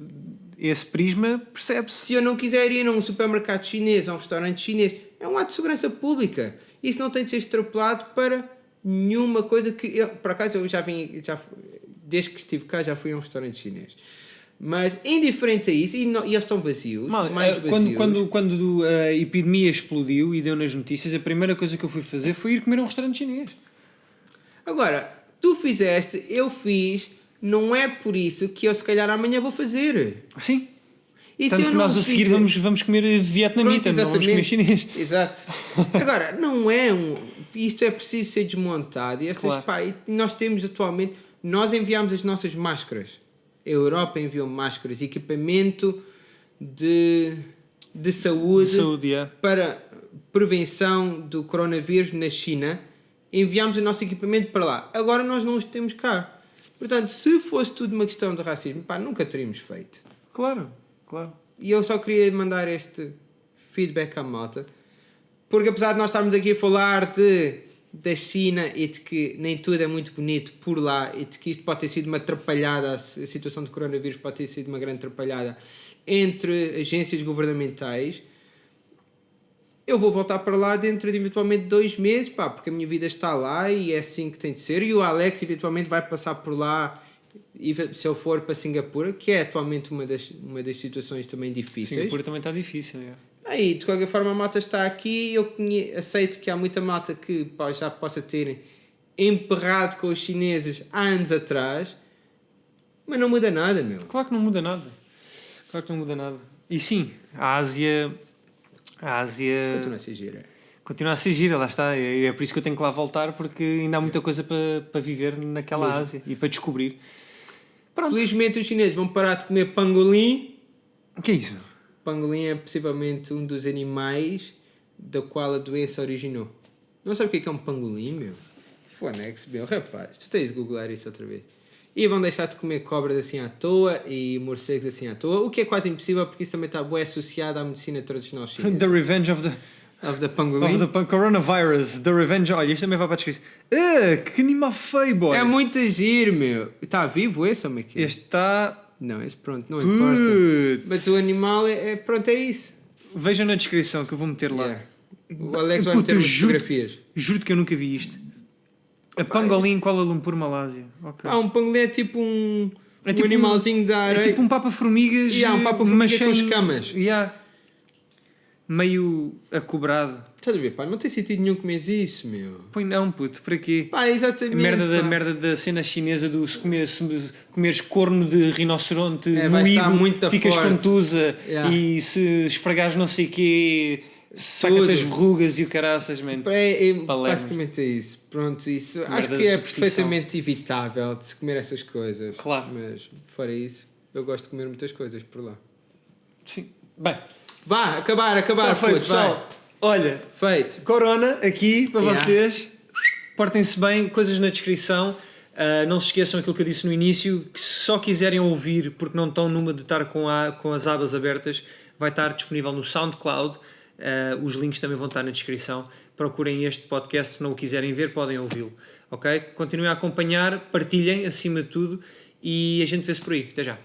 esse prisma percebe-se. Se eu não quiser ir a um supermercado chinês, a um restaurante chinês, é um ato de segurança pública. Isso não tem de ser extrapolado para nenhuma coisa que... por acaso eu desde que estive cá já fui a um restaurante chinês. Mas indiferente a isso, e eles estão vazios, mais vazios. Quando a epidemia explodiu e deu nas notícias, a primeira coisa que eu fui fazer foi ir comer a um restaurante chinês. Agora, tu fizeste, eu fiz, não é por isso que eu se calhar amanhã vou fazer. Sim. E tanto que nós a seguir vamos comer vietnamita, não vamos comer chinês. Exato. Agora, não é isto é preciso ser desmontado. E nós temos atualmente, nós enviamos as nossas máscaras. A Europa enviou máscaras, equipamento de saúde para prevenção do coronavírus na China. Enviámos o nosso equipamento para lá. Agora nós não os temos cá. Portanto, se fosse tudo uma questão de racismo, nunca teríamos feito. Claro. E eu só queria mandar este feedback à malta. Porque apesar de nós estarmos aqui a falar da China e de que nem tudo é muito bonito por lá e de que isto pode ter sido uma atrapalhada, a situação do coronavírus pode ter sido uma grande atrapalhada entre agências governamentais, eu vou voltar para lá dentro de eventualmente 2 meses, porque a minha vida está lá e é assim que tem de ser. E o Alex eventualmente vai passar por lá, e se eu for para Singapura, que é atualmente uma das situações também difíceis. Singapura também está difícil, Aí, de qualquer forma, a malta está aqui. Eu aceito que há muita malta que já possa ter emperrado com os chineses há anos atrás, mas não muda nada, meu. Claro que não muda nada. E sim, a Ásia continua a ser gira, lá está. É por isso que eu tenho que lá voltar, porque ainda há muita coisa para viver naquela Ásia e para descobrir. Pronto. Felizmente os chineses vão parar de comer pangolim. O que é isso? Pangolim é possivelmente um dos animais da qual a doença originou. Não sabe o que é um pangolim, meu? Fonex, meu. Rapaz, tu tens de googlar isso outra vez. E vão deixar de comer cobras assim à toa e morcegos assim à toa, o que é quase impossível porque isso também está bem associado à medicina tradicional chinesa. The revenge of the pangolim. Of the coronavirus. The revenge... Olha, isto também vai para a descrição. Que animal feio, boy. É muito giro, meu. Está vivo esse ou que é? Este está... Não, esse pronto, não importa. Mas o animal pronto, é isso. Vejam na descrição que eu vou meter lá. O Alex vai meter umas fotografias. Juro-te que eu nunca vi isto. A pangolim Kuala Lumpur, Malásia. Okay. Um pangolim é tipo um animalzinho da areia. É tipo um papa-formigas. Um papa-formiga com escamas. Meio acobrado. Estás a ver, não tem sentido nenhum comer isso, meu. Pois não, puto, para quê? Exatamente. Merda da cena chinesa do se comeres corno de rinoceronte moído, ficas contusa e se esfregares não sei o quê, saca-te as verrugas e o caraças, mano. Basicamente é isso. Pronto, isso. Acho que é perfeitamente evitável de se comer essas coisas. Claro. Mas, fora isso, eu gosto de comer muitas coisas por lá. Sim. Bem. Vá, acabar. Tá feito, pessoal. Olha, feito. Corona aqui para vocês. Portem-se bem, coisas na descrição. Não se esqueçam aquilo que eu disse no início, que se só quiserem ouvir, porque não estão numa de estar com as abas abertas, vai estar disponível no SoundCloud. Os links também vão estar na descrição. Procurem este podcast, se não o quiserem ver, podem ouvi-lo. Ok? Continuem a acompanhar, partilhem acima de tudo e a gente vê-se por aí. Até já.